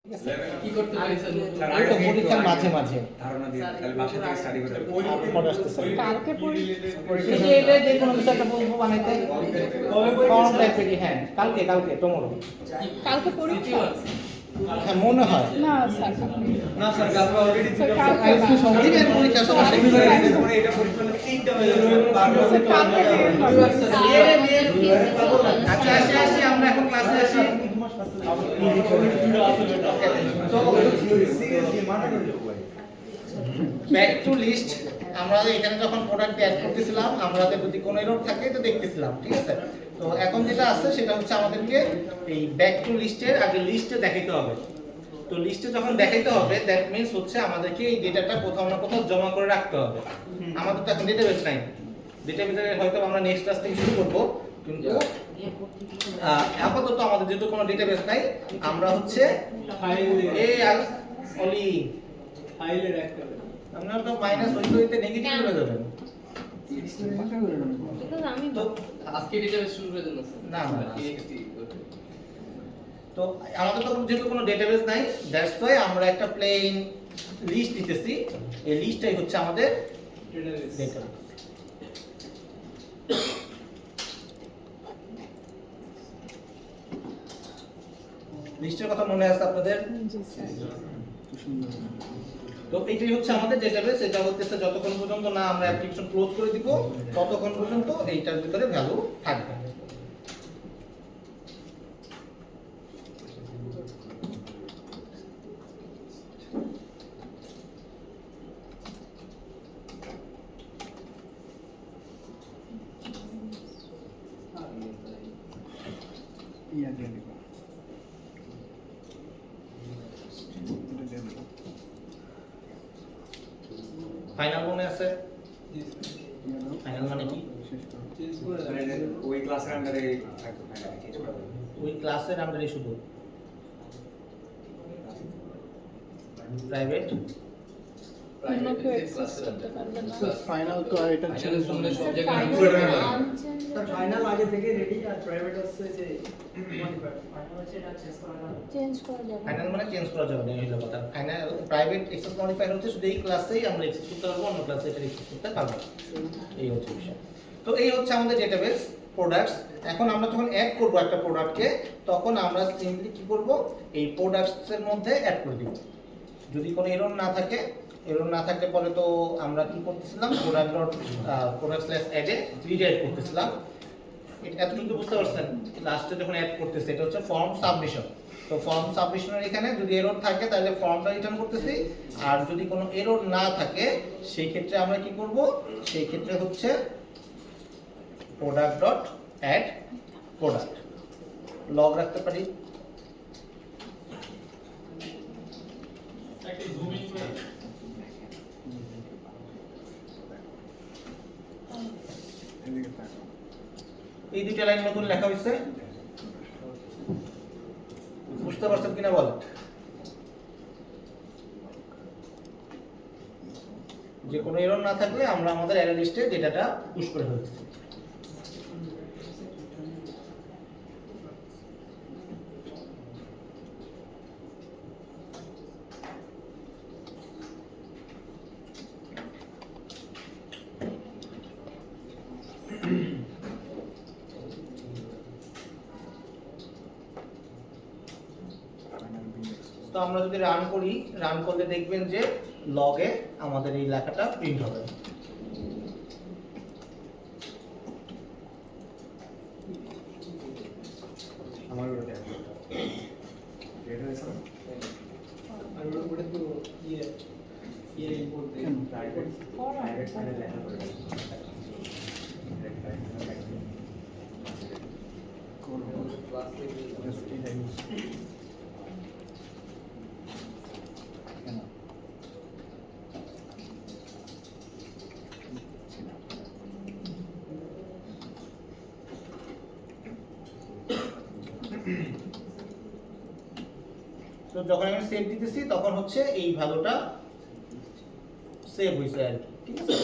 কি করতে পারিছেন ওই তো পরীক্ষার মাঝে মাঝে ধারণা দিয়ে তাহলে বাসা থেকে স্টাডি করতে হবে। পড়ে আসতেছে কালকে এই যে এটা যে কোনো কিছু একটা বলবো বানাইতে ফর্ম টাইপেরই। হ্যাঁ কালকে টুমরো। কালকে পরীক্ষা হ্যাঁ মনে হয় না স্যার না স্যার কালকে অলরেডি স্যার, দুটো কালকে আজকে না। সংবিধান পরীক্ষা তো সবার আজকে শেষ। কালকে- পরে এটা পরীক্ষা হলে তিনটা হয়ে যাবে বারবার স্যার, কালকে ডেট হবে। আচ্ছা আসি আমরা এখন ক্লাসে আসি। Back to list. আমরা এখানে যখন প্রোডাক্ট অ্যাড করতেছিলাম আমাদের যদি কোনো এরর থাকে তো দেখতেছিলাম, ঠিক আছে? তো এখন যেটা আছে সেটা হচ্ছে আমাদেরকে এই ব্যাক টু লিস্টের আগে লিস্টে দেখাইতে হবে। তো লিস্টে যখন দেখাইতে হবে দ্যাট মিন্স হচ্ছে আমাদেরকে এই ডেটাটা কোথাও না কোথাও জমা করে রাখতে হবে। আমাদের তো এখন ডেটাবেস নাই, ডেটাবেসে হয়তো আমরা নেক্সট ক্লাস থেকে শুরু করব, কিন্তু আপাতত আমাদের যেহেতু কোনো ডেটাবেস নাই আমরা হচ্ছে এই অলি ফাইলের একটা আপনারা তো মাইনাস হইতে নেগেটিভ হয়ে যাবেন। Because আমি তো আজকে ডেটাবেস শুরু করে দেন না, না, না। TXT তো আমাদের তো যেহেতু কোনো ডেটাবেস নাই দ্যাটস ওয়াই আমরা একটা প্লেন লিস্ট দিতেছি। এই লিস্টটাই হচ্ছে আমাদের ডেটা। লিস্টের কথা মনে আছে আপনাদের? জি স্যার তো এটাই হচ্ছে আমাদের ডেটাবেস। এটা হচ্ছে যতক্ষণ পর্যন্ত না আমরা অ্যাপ্লিকেশন ক্লোজ করে দিব ততক্ষণ পর্যন্ত এইটার ভিতরে ভ্যালু থাকবে। ফাইনাল মনে আছে? ফাইনাল মানে কি? ওই ক্লাসের আন্ডারে থাকবে ফাইনালি চেঞ্জ করা যাবে। ওই ক্লাসের আন্ডারে শুধু প্রাইভেট অন্য কেউ অ্যাক্সেস করতে পারবে না ফাইনাল তো আর এটা ফাইনাল শুনলে সব স্যার, জায়গায় final unchecked unchange ফাইনাল আগে থেকে রেডি আর প্রাইভেট হচ্ছে যে মডিফাইড ফাইনাল হচ্ছে এটা চেঞ্জ করা যাবে চেঞ্জ করা যাবে না। ফাইনাল মানে চেঞ্জ করা যাবে না, এই হলো কথা। ফাইনাল প্রাইভেট এক্সেস মডিফায়ার হচ্ছে শুধু এই ক্লাসেই আমরা এক্সেস করতে পারবো, অন্য ক্লাসে এটা এক্সেস করতে পারবো না। এই হচ্ছে বিষয়। তো এই হচ্ছে আমাদের ডেটাবেস প্রোডাক্টস। এখন আমরা যখন অ্যাড করব একটা প্রোডাক্টকে তখন আমরা সিম্পলি কি করব, এই প্রোডাক্টসের মধ্যে অ্যাড করে দিব। যদি কোনো এরর না থাকে, এরর না থাকলে পরে তো আমরা কি করতেছিলাম product/add-এ রিডাইরেক্ট করতেছিলাম। এটা এতটুকু বুঝতে পারছেন? লাস্টে যখন অ্যাড করতেছে এটা হচ্ছে ফর্ম সাবমিশন। তো ফর্ম সাবমিশনের এখানে যদি এরর থাকে তাহলে ফর্মটা রিটার্ন করতেছি, আর যদি কোনো এরর না থাকে সেই ক্ষেত্রে আমরা কি করব, সেই ক্ষেত্রে হচ্ছে product.add product লগ রাখতে পারি। এই দুইটা লাইন নতুন লেখা হয়েছে, বুঝতে পারছেন কিনা বল? যে কোনো এরর না থাকলে আমরা আমাদের অ্যারে লিস্টে ডেটাটা পুশ করে ফেলছি। তো আমরা যদি রান করি, রান করলে দেখবেন যে লগে আমাদের এই লেখাটা প্রিন্ট হবে। আমার ওটা রেড হয়েছে না? আর ওটা তো ইয়ে ইম্পোর্ট দেয় প্রাইভেট ফাইলে লেখা করে দেয়। ক্লাস থেকে তো যখন আমি সেভ দিতেছি তখন হচ্ছে এই ভ্যালুটা সেভ হইছে আর কি, ঠিক আছে?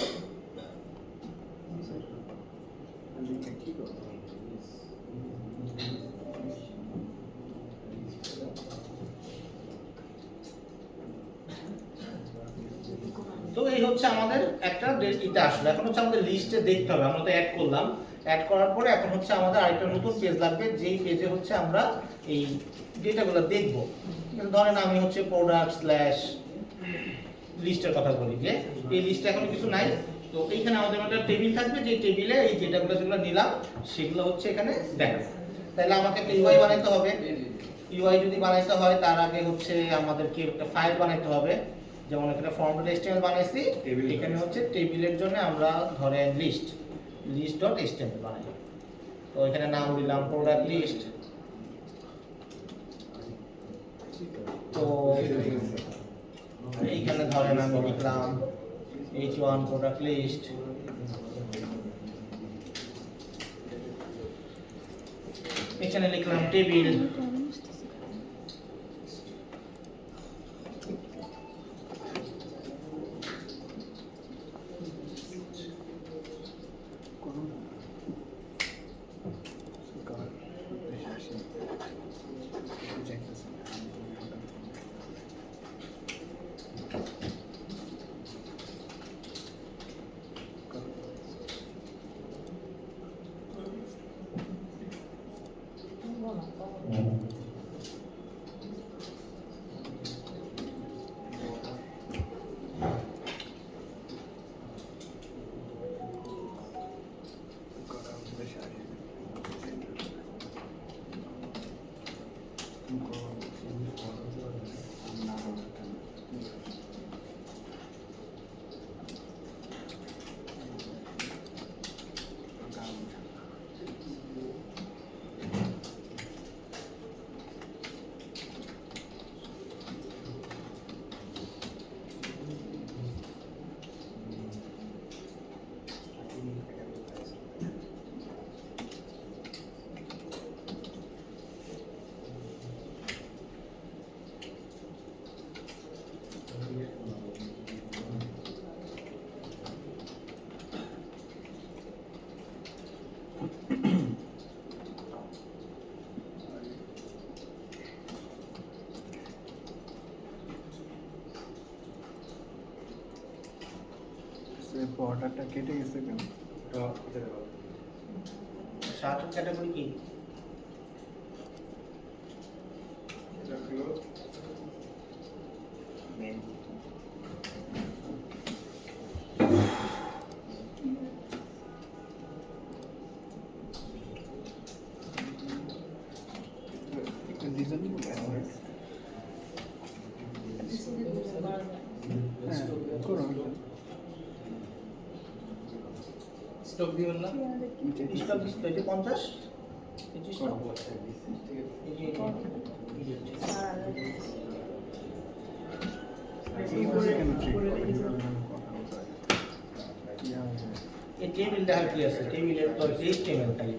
তো এই হচ্ছে আমাদের একটা এটা আসলে এখন হচ্ছে আমাদের লিস্টে দেখতে হবে। আমরা তো অ্যাড করলাম, অ্যাড করার পরে এখন হচ্ছে আমাদের আরেকটা নতুন পেজ লাগবে, যেই পেজে হচ্ছে আমরা এই ডেটাগুলো দেখব। ধরেন আমি হচ্ছে প্রোডাক্ট স্ল্যাশ লিস্টের কথা বলি, যে এই লিস্টে এখন কিছু নাই, তো এইখানে আমাদের একটা টেবিল থাকবে, যে টেবিলে এই ডেটাগুলো যেগুলো নিলাম সেগুলো হচ্ছে এখানে দেখাবে। তাহলে আমাকে একটা ইউআই বানাইতে হবে। ইউআই যদি বানাইতে হয় তার আগে হচ্ছে আমাদেরকে একটা ফাইল বানাইতে হবে। যেমন এখানে form.html বানাইছি, এখানে হচ্ছে টেবিলের জন্য আমরা ধরেন list.html বানাই। তো এখানে নাম দিলাম প্রোডাক্ট লিস্ট। তো এইখানে ধরেন আমি লিখলাম h1 প্রোডাক্ট লিস্ট। এখানে লিখলাম টেবিল। বর্ডারটা কেটে গেছে কেন? শার্টের ক্যাটাগরি কি? এটা হলো মেন। ডিজাইন করো স্টক দিবেন না? স্টক ডিসপ্লে 50 25 ঠিক এই টেবিল দেখা কি আছে? টেবিলের তো HTML খালি।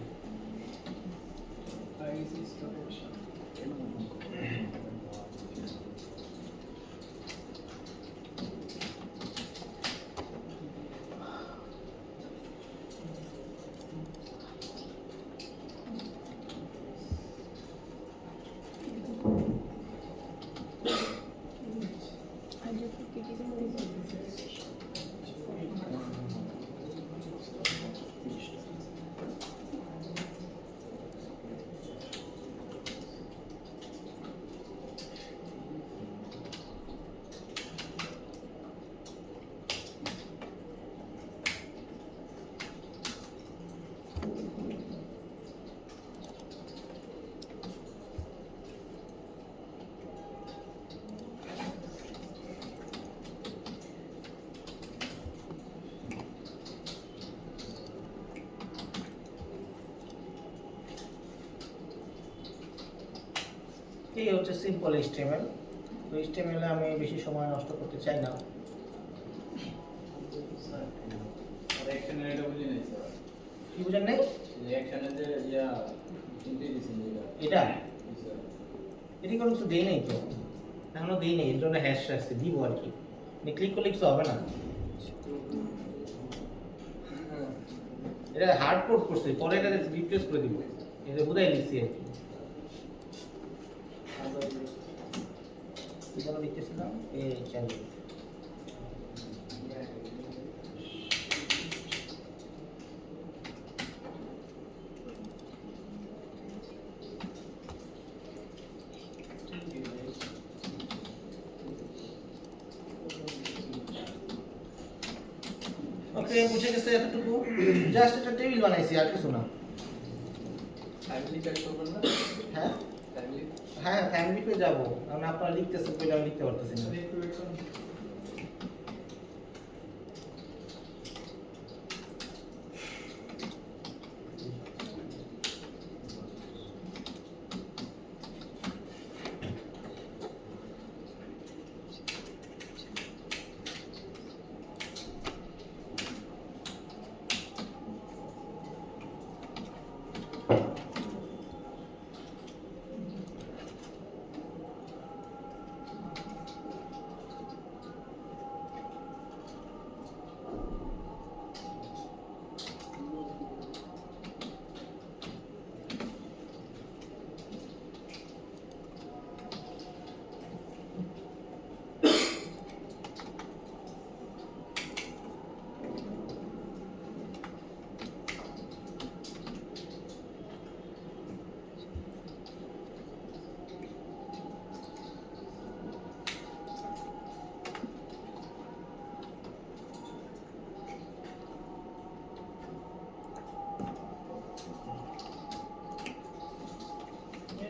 এই হচ্ছে সিম্পল HTML। তো HTML এ আমি বেশি সময় নষ্ট করতে চাই না। আর এখানে এটা বুঝি নাই স্যার। কি বুঝেন নাই? যে এখানে যে চিনতে দিছেন এটা স্যার। এটি কোনো কিছু দেই নাই তো, এখনো দেই নাই, এর জন্য হ্যাশ আসছে, দিব আর কি। ক্লিক করলে কিছু হবে না, এটা হার্ড কোড করছে, পরে এটা রিপ্লেস করে দিব, এটা বুঝাই দিচ্ছি আর কি। কি যেন লিখতেছিলাম, এই চ্যানেল ওকে বুঝে গেছে এতটুকু, জাস্ট একটা টেবিল বানাইছি আর কিছু না। ফ্যামিলি চেক করবেন না? হ্যাঁ ফ্যামিলি হ্যাঁ ফ্যামিলিতে যাবো, কারণ আপনারা লিখতেছেন বলে আমি লিখতে পারতেছি না। একটু wait করুন।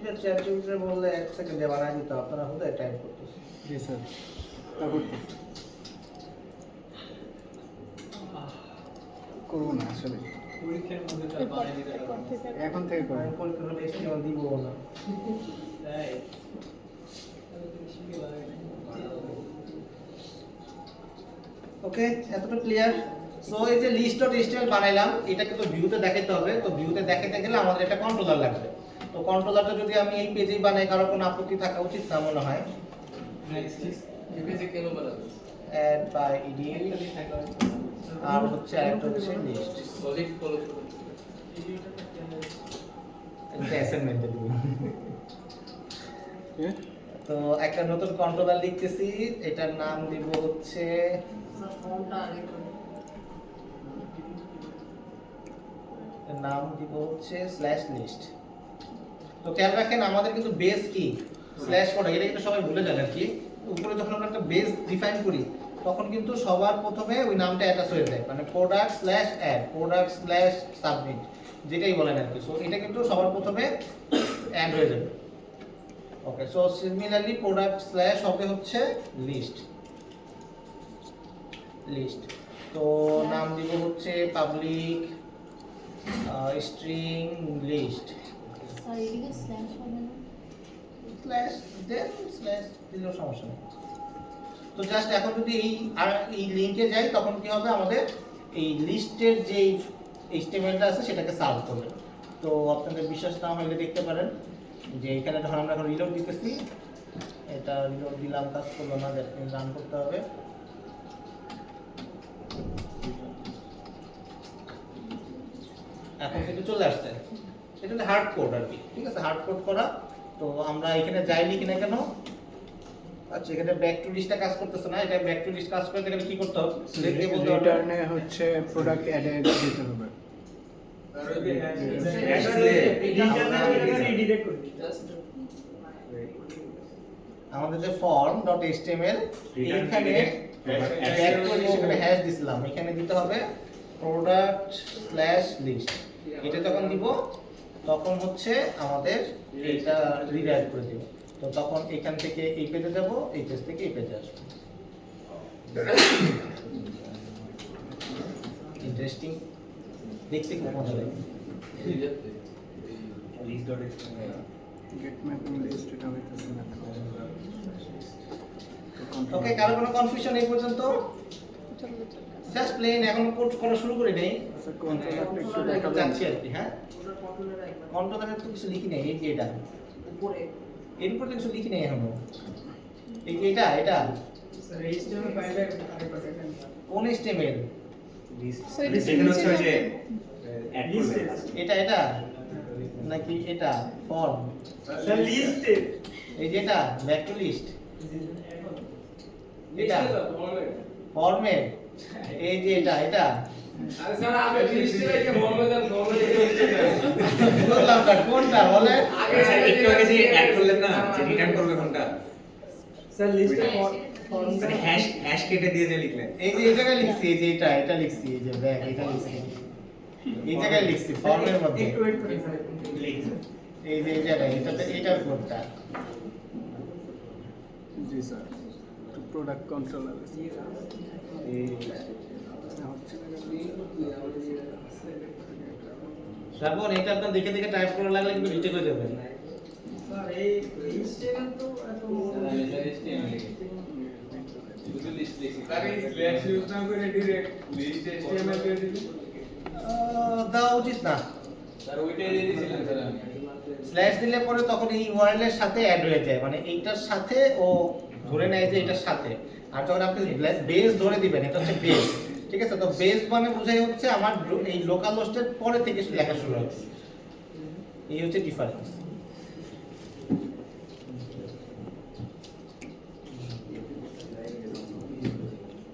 এটা চ্যাট জিপিটি বললে 1 সেকেন্ডে বানায় দিতে, আপনারা হুদা টাইপ করতেছেন। জি স্যার, তারপর করবো না আসলে, পরীক্ষার মধ্যে তো আর এরপর বানিয়ে দিতে পারবেন না। থেকে এখন থেকে করবো। আমি পরীক্ষার হলে HTML দিব না। তাই ওকে, এতটা ক্লিয়ার। সো এই যে list.html বানাইলাম, এটা কিন্তু ভিউতে দেখাইতে হবে। তো ভিউতে দেখাইতে গেলে আমাদের একটা কন্ট্রোলার লাগবে। তো কন্ট্রোলারটা যদি আমি এই পেজেই বানাই, কারো কোনো আপত্তি থাকা উচিত না মনে হয়। নেক্সট এই পেজে কেন বানাবেন? অ্যাড বাই ইডি, এখানে থাকা আর হচ্ছে আরেকটা হচ্ছে লিস্ট। সলিড ফলো করুন। এটা অ্যাসাইনমেন্টে দিব। এ? তো একটা নতুন কন্ট্রোলার লিখতেছি, এটার নাম দিব হচ্ছে এর নাম দিব হচ্ছে /list। তো খেয়াল রাখেন আমাদের কিন্তু বেস কি স্ল্যাশ করা, এটা কিন্তু সবাই ভুলে যান আর কি। উপরে যখন আমরা একটা বেস ডিফাইন করি তখন কিন্তু সবার প্রথমে ওই নামটা অ্যাটাচ হয়ে যায়, মানে product/add, product/submit, যেটাই বলেন আর কি। সো এটা কিন্তু সবার প্রথমে অ্যাড হয়ে যাবে। ওকে, সো সিমিলারলি product/ হবে হচ্ছে লিস্ট। তো নাম দিব হচ্ছে পাবলিক স্ট্রিং লিস্ট স্যার এদিকে স্ল্যাশ হবে না? স্ল্যাশ দেন স্ল্যাশ দিলেও সমস্যা নেই। তো জাস্ট এখন যদি এই লিংকে যাই তখন কি হবে, আমাদের এই লিস্টের যে HTML-টা আছে সেটাকে সার্ভ করবে। তো আপনাদের বিশ্বাস না হলে দেখতে পারেন যে এখানে যখন আমরা এখন রিলোড দিতেছি, এটা রিলোড দিলাম, কাজ করলো না, দ্যাট মিন্স রান করতে হবে। এখন কিন্তু চলে আসছে, এটা হচ্ছে হার্ড কোড আর কি। ঠিক আছে, হার্ড কোড করা। তো আমরা এখানে যাই লিখি না কেন, আচ্ছা এখানে ব্যাক টু লিস্টটা কাজ করতেছে না, এটা ব্যাক টু লিস্ট কাজ করতে গেলে কি করতে হবে, লিখতে বলতে হবে রিটার্নে হচ্ছে প্রোডাক্ট অ্যাডেড দিতে হবে। আর ওই যে রিডিরেক্ট করবি। আমাদের যে form.html এখানে ব্যাক টু লিস্ট এখানে হ্যাশ দিছিলাম, এখানে দিতে হবে product/list। এটা যখন দিব তখন হচ্ছে আমাদের এটা রিডাইরেক্ট করে দিব। তো তখন এখান থেকে এই পেজে যাব, এই পেজ থেকে এই পেজে আসবো। ইন্টারেস্টিং, দেখতে খুব মজা লাগে। list.html গেট ম্যাপিং লিস্ট এটা হইতেছে না। ওকে, কারো কোনো কনফিউশন এই পর্যন্ত? চলবে চলবে। জাস্ট প্লেন এখন কোড করা শুরু করে নেই, আচ্ছা কন্ট্রোলারটা একটু দেখাবেন। যাচ্ছি আর কি। হ্যাঁ, কন্ট্রোলারে তো কিছু লিখি নাই, এই যে এটা এর উপর তো কিছু লিখি নাই এখনো। এই যে এটা স্যার HTML ফাইলটা আগে পাঠাবেন। কোন HTML? list So এটা সেখানে হচ্ছে ওই যে অ্যাড List করবে। এটা নাকি এটা ফর্ম? স্যার লিস্টে এই যে এটা ব্যাক টু লিস্ট, এটা ফর্মে, এই যে এটা আরে স্যার আমি লিস্টে রেখে ফর্মে দেন, ফর্মে বললাম না কোনটা বলে। আচ্ছা, একটু আগে যে অ্যাড করলেন না, যে রিটার্ন করবে কোনটা? স্যার লিস্টে ফর্ম মানে হ্যাশ কেটে দিয়ে যে লিখলেন এই যে এই জায়গায় লিখছি, এই যে এটা লিখছি, এই যে ব্যাক এটা লিখছি, এই জায়গায় লিখছি ফর্মের মধ্যে একটু ওয়েট করুন স্যার লিখছি, এই যে এই জায়গায় এটাতে এটার কোডটা জি স্যার, প্রোডাক্ট কন্ট্রোলার হচ্ছে না তারপর এটা আপনার দেখে দেখে টাইপ করা লাগলে কিন্তু রিটেক হয়ে যাবে। স্যার এই লিস্টের তো এত দেওয়া উচিত না। স্ল্যাশ দিলে পরে তখন এই ওয়ার্ডের সাথে অ্যাড হয়ে যায়, মানে এইটার সাথে ও ধরে নেয় যে এটার সাথে। আর যখন আপনি বেস ধরে দিবেন, এটা হচ্ছে বেস, ঠিক আছে? তো বেস মানে বোঝাই হচ্ছে আমার এই লোকাল হোস্টের পরে থেকে লেখা শুরু হবে, এই হচ্ছে ডিফারেন্স।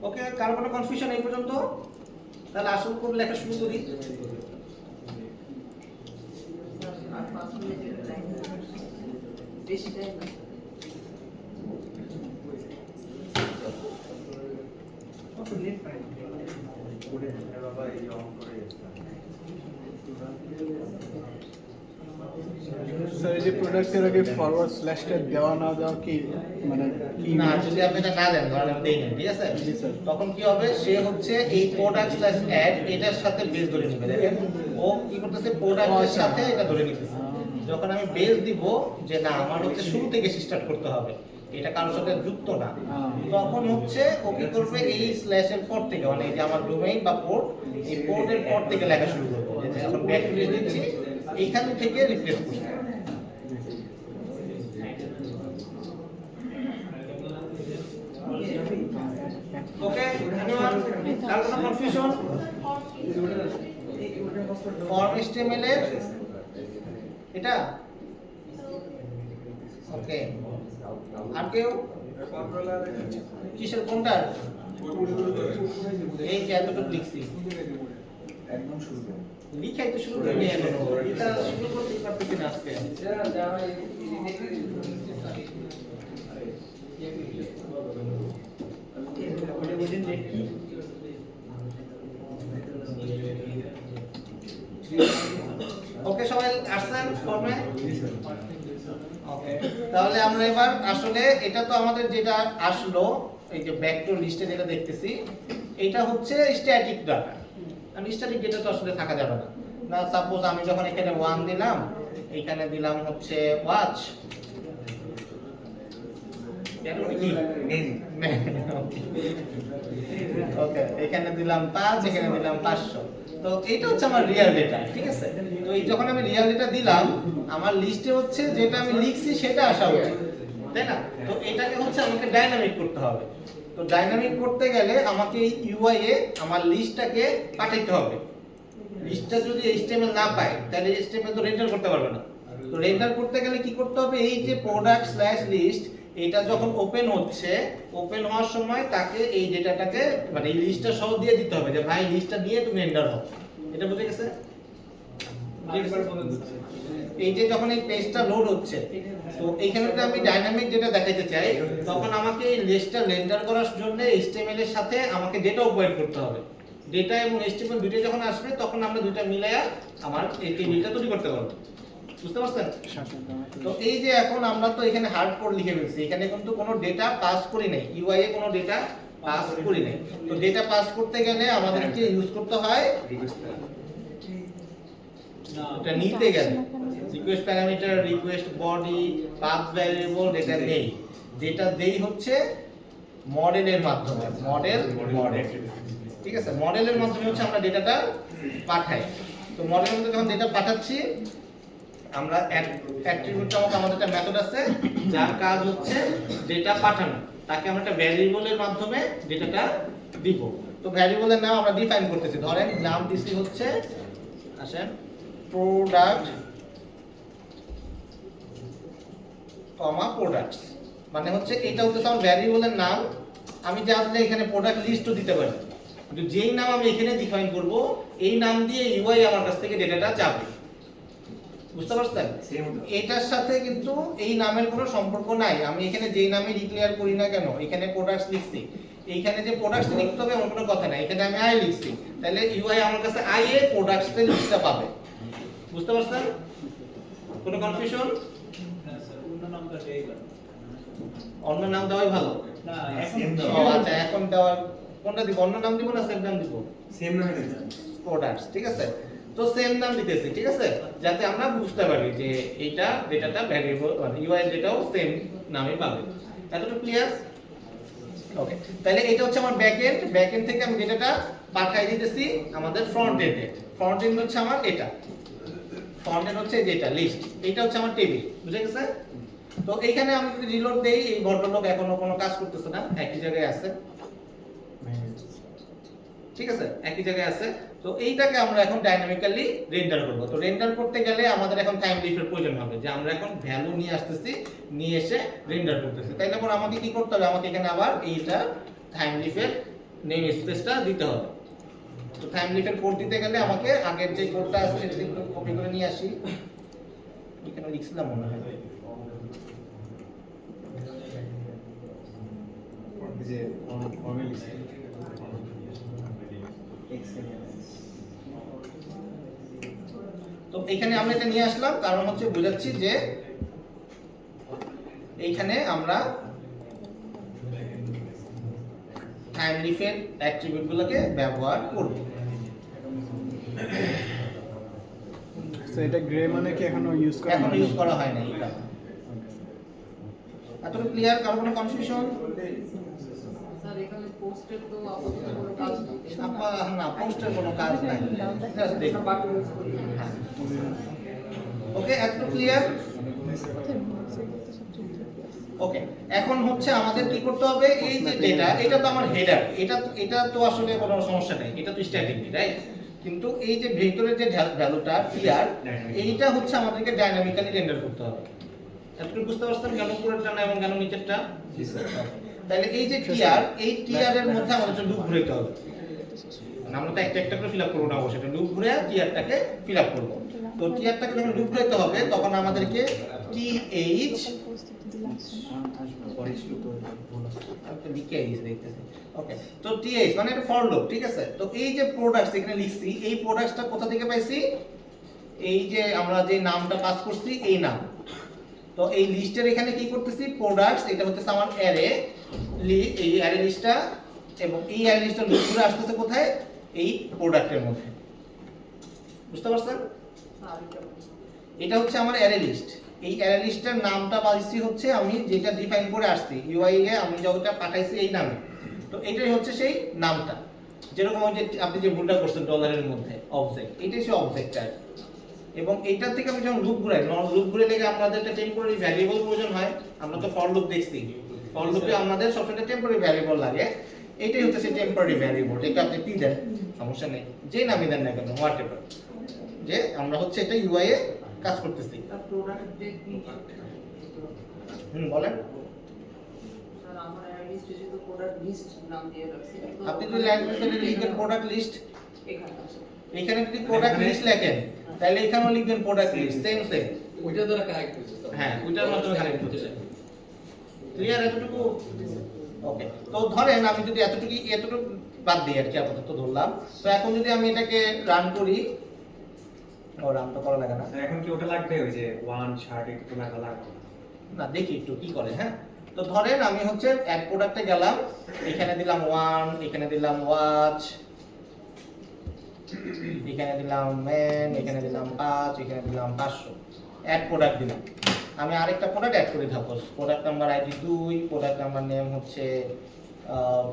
ওকে, কার কোনো কনফিউশন এই পর্যন্ত? তাহলে আসল কোড লেখা শুরু করি। আর 5 মিনিটের টাইম বেশি টাইম না কত নেট পাই স্যার এই যে প্রোডাক্টের আগে ফরওয়ার্ড স্ল্যাশটা দেওয়া না দেওয়া কি মানে কি না, যদি আপনি এটা না দেন, ধরেন আমি দেই না, ঠিক আছে? জি স্যার। তখন কি হবে, সে হচ্ছে এই প্রোডাক্ট স্ল্যাশ অ্যাড এটার সাথে বেস ধরে নেবে। দেখেন ও কি করতেছে, প্রোডাক্টের সাথে এটা ধরে নিতেছে। যখন আমি বেস দিব যে না আমার হচ্ছে শুরু থেকে স্টার্ট করতে হবে, এটা কারোর সাথে যুক্ত না, তখন হচ্ছে ও কি করবে, এই স্ল্যাশের পর থেকে, মানে এই যে আমার ডোমেইন বা পোর্ট, এই পোর্টের পর থেকে লেখা শুরু করবে। যে এখন ব্যাক টু লিস্ট দিচ্ছি, এইখান থেকে রিপ্লেস করবে। ওকে, আর কোনো কনফিউশন? ফর্ম HTML এর এটা ওকে। আর কেউ কিসের কোনটা? এই যে এতটুকু লিখছি, একদম শুরু করুন। লিখাই তো শুরু করিনি এখনো, এটা শুরু করতেই পারতেছি না আজকে। ওকে, সবাই আসছেন ফর্মে? ওকে, তাহলে আমরা এবার আসলে এটা তো আমাদের যেটা আসলো, এই যে ব্যাক টু লিস্টে যেটা দেখতেছি, এটা হচ্ছে স্ট্যাটিক ডাটা। আমি স্ট্যাটিক ডেটা তো আসলে থাকা যাবে না। না, সাপোজ আমি যখন এখানে 1 দিলাম, এখানে দিলাম হচ্ছে ওয়াচ, ওকে, এখানে দিলাম 5, এখানে দিলাম 500। তো এটা হচ্ছে আমার রিয়েল ডেটা, ঠিক আছে? তো এই যখন আমি রিয়েল ডেটা দিলাম, আমার লিস্টে হচ্ছে যেটা আমি লিখছি সেটা আসা উচিত, তাই না? তো এটাকে হচ্ছে আমাকে ডাইনামিক করতে হবে। তো ডাইনামিক করতে গেলে আমাকে এই ইউআই এ আমার লিস্টটাকে পাঠাইতে হবে। লিস্টটা যদি HTML না পায়, তাহলে HTML তো রেন্ডার করতে পারবে না। তো রেন্ডার করতে গেলে কি করতে হবে, এই যে প্রোডাক্ট স্ল্যাশ লিস্ট, এটা যখন ওপেন হচ্ছে, ওপেন হওয়ার সময় তাকে এই ডেটাটাকে, মানে এই লিস্টটা সহ দিয়ে দিতে হবে যে ভাই লিস্টটা দিয়ে তুমি রেন্ডার হও। এটা বুঝে গেছে? এই যে যখন এই পেজটা লোড হচ্ছে, তো এইখানে যদি আমি ডাইনামিক ডেটা দেখাইতে চাই, তখন আমাকে এই লিস্টটা রেন্ডার করার জন্য HTML এর সাথে আমাকে ডেটা প্রোভাইড করতে হবে। ডেটা এবং HTML দুটো যখন আসবে, তখন আমরা দুটো মিলায়া আমার এই টেবিলটা তৈরি করতে পারবো। বুঝতে পারছেন? তো এই যে এখন আমরা তো এখানে হার্ড কোড লিখে ফেলছি, এখানে কিন্তু কোনো ডেটা পাস করি নাই, ইউআই এ কোনো ডেটা পাস করি নাই। তো ডেটা পাস করতে গেলে আমাদেরকে ইউজ করতে হয় এটা নিতে গেলে request parameter, request body, path variable, data নেই। ডেটা দেই হচ্ছে মডেলের মাধ্যমে, মডেল, ঠিক আছে? মডেলের মাধ্যমে হচ্ছে আমরা ডেটাটা পাঠাই। তো মডেলের মধ্যে যখন ডেটা পাঠাচ্ছি, আমরা অ্যাট্রিবিউট নামক আমাদের একটা মেথড আছে, যার কাজ হচ্ছে ডেটা পাঠানো। তাকে আমরা একটা ভ্যারিয়েবলের মাধ্যমে ডেটাটা দিব। তো ভ্যারিয়েবলের নাম আমরা ডিফাইন করতেছি, ধরেন নাম দিছি হচ্ছে, আসেন, প্রোডাক্ট কমা প্রোডাক্টস, মানে হচ্ছে এটা হচ্ছে আমার ভ্যারিয়েবলের নাম। আমি চাইলে এখানে প্রোডাক্ট লিস্টও দিতে পারি, কিন্তু যেই নাম আমি এখানে ডিফাইন করব, এই নাম দিয়ে ইউআই আমার কাছ থেকে ডেটাটা যাবে। বুঝতে পারছেন? Same হতো। এটার সাথে কিন্তু এই নামের কোনো সম্পর্ক নাই। আমি এখানে যেই নামে ডিক্লেয়ার করি না কেন, এখানে প্রোডাক্টস লিখছি, এইখানে যে প্রোডাক্টস লিখতে হবে এমন কোনো কথা নাই। এখানে আমি আই লিখছি, তাহলে ইউআই আমার কাছে আই এর প্রোডাক্টসের লিস্টটা পাবে। বুঝতে পারছেন? কোনো কনফিউশন? অন্য নাম দেওয়াই ভালো। ও আচ্ছা, এখন দেওয়ার কোনটা দিব? অন্য নাম দিব না সেম নাম দিব? সেম নামে দিয়েছে। প্রোডাক্টস, ঠিক আছে? তো সেম নাম দিতেছি, ঠিক আছে, যাতে আমরা বুঝতে পারি যে এইটা ডেটাটা ভ্যারিয়েবল মানে ইউআই ডেটাও সেম নামে পাবে। এতটুকু ক্লিয়ার? ওকে, তাহলে এটা হচ্ছে আমার ব্যাকএন্ড। ব্যাকএন্ড থেকে আমি ডেটাটা পাঠিয়ে দিতেছি আমাদের ফ্রন্ট এন্ডে। ফ্রন্ট এন্ড হচ্ছে আমার এটা, ফ্রন্ট এন্ড হচ্ছে যেটা লিস্ট, এইটা হচ্ছে আমার টেবিল। বুঝে গেছে? তো এইখানে আমি যদি রিলোড দেই, এই ভদ্রলোক এখনো কোনো কাজ করতেছে না, একই জায়গায় আছে, ঠিক আছে, একই জায়গায় আছে। তো এইটাকে আমরা এখন ডাইনামিক্যালি রেন্ডার করব। তো রেন্ডার করতে গেলে আমাদের এখন টাইম লিফের প্রয়োজন হবে, যে আমরা এখন ভ্যালু নিয়ে আসতেছি, নিয়ে এসে রেন্ডার করতেছি। তাই তারপর আমাকে কি করতে হবে? আমাকে এখানে আবার এইটা টাইম লিফের নেম স্পেসটা দিতে হবে। তো টাইম লিফের কোড দিতে গেলে আমাকে আগের যে কোডটা আছে সেটা একটু কপি করে নিয়ে আসি। এখানে লিখছিলাম মনে হয়। যে ফর্মালি তো এখানে আমরা এটা নিয়ে আসলাম, কারণ হচ্ছে বোঝাচ্ছি যে এইখানে আমরা টাইম লিফের অ্যাট্রিবিউটগুলোকে ব্যবহার করব। তো এটা গ্রে মানে কি এখনো ইউজ করা এখন হয়নি? ইউজ করা হয় না এটা। এতটুকু ক্লিয়ার? কারো কোনো কনফিউশন? স্যার এখানে পোস্টের তো আপাতত কোনো কাজ নেই না, পোস্টের কোনো কাজ নাই। জাস্ট দেখুন। বাটন ইউজ করি হ্যাঁ। ওকে, এতটুকু ক্লিয়ার? ওকে, এখন হচ্ছে আমাদের কি করতে হবে? এই যে ডেটা, এটা তো আমার হেডার, এটা তো আসলে কোনো সমস্যা নেই, এটা তো স্ট্যাটিক, রাইট? কিন্তু এই যে ভেতরের যে ভ্যালুটা টিআর, এইটা হচ্ছে আমাদেরকে ডাইনামিক্যালি রেন্ডার করতে হবে। এতটুকু বুঝতে পারছেন কেন উপরেরটা না এবং কেন নিচেরটা? জি স্যার। তাহলে এই যে টিআর, এই টিআর এর মধ্যে আমাদের একটা লুপ ঘুরাইতে হবে। আমরা তো একটা একটা করে ফিল আপ করবো না, অবশ্যই এটা লুপ ঘুরে টিআরটাকে ফিল আপ করবো। তো টিআরটাকে যখন লুপ ঘুরাইতে হবে তখন আমাদেরকে টিএইচ ওকে, তো টিএইচ মানে এটা ফর লুপ, ঠিক আছে? তো এই যে প্রোডাক্টস এখানে লিখছি, এই প্রোডাক্টসটা কোথা থেকে পাইছি? এই যে আমরা যে নামটা পাস করছি এই নাম। তো এই লিস্টের এখানে কি করতেছি? প্রোডাক্টস, এটা হচ্ছে আমার অ্যারে, এই অ্যারে লিস্টটা, এবং এই অ্যারে লিস্টটা লুপ করে আসতেছে কোথায়? এই প্রোডাক্টের মধ্যে। বুঝতে পারছেন? এটা হচ্ছে আমার অ্যারে লিস্ট। এই অ্যারে লিস্টের নামটা পাইছি হচ্ছে আমি যেটা ডিফাইন করে আসছি ইউআই এ, আমি যতটা পাঠাইছি এই নামে। তো এটাই হচ্ছে সেই নামটা, যেরকম ওই যে আপনি যে ভুলটা করছেন ডলারের মধ্যে অবজেক্ট, এটাই সেই অবজেক্টটা। এবং এইটার থেকে আমি যখন লুপ ঘুরাই, লুপ ঘুরে লেগে আমাদের একটা টেম্পোরারি ভ্যারিয়েবল প্রয়োজন হয়। আমরা তো ফর লুপ দেখছি, ফর লুপে আমাদের সবসময় টেম্পোরারি ভ্যারিয়েবল লাগে। এইটাই হচ্ছে সেই টেম্পোরারি ভ্যারিয়েবল, এটা আপনি পি দেন, সমস্যা নেই, যে নামই দেন না কেন, হোয়াটএভার, যে আমরা হচ্ছে এটা ইউআই এ কাজ করতেছি। স্যার প্রোডাক্ট দেখি বলেন। স্যার আমার লিস্টে শুধু প্রোডাক্ট লিস্ট নাম দিয়ে রাখছি আপনি যদি ল্যাঙ্গুয়েজে লিখবেন প্রোডাক্ট লিস্ট, এখানে আছে এখানে যদি প্রোডাক্ট লিস্ট লেখেন তাহলে এখানেও লিখবেন প্রোডাক্ট লিস্ট, সেম সেম। ওইটা দ্বারা কানেক্ট হচ্ছে স্যার। হ্যাঁ, ওইটার মাধ্যমে কানেক্ট হচ্ছে। ক্লিয়ার এতটুকু? ওকে, তো ধরেন আমি যদি এতটুকু বাদ দিই আর কি, আপাতত ধরলাম। তো এখন যদি আমি এটাকে রান করি, রান তো করা লাগে না, স্যার এখন কি ওটা লাগবে, ওই যে ওয়ান শার্ট একটু লাগা লাগবে না দেখি একটু কি করে। হ্যাঁ, তো ধরেন আমি হচ্ছে অ্যাড প্রোডাক্টে গেলাম, এখানে দিলাম 1, এখানে দিলাম ওয়াচ, এখানে দিলাম ম্যান, এখানে দিলাম 5, এখানে দিলাম 500, অ্যাড প্রোডাক্ট দিলাম। আমি আরেকটা প্রোডাক্ট অ্যাড করে থাকবো, product number ID 2, product number name হচ্ছে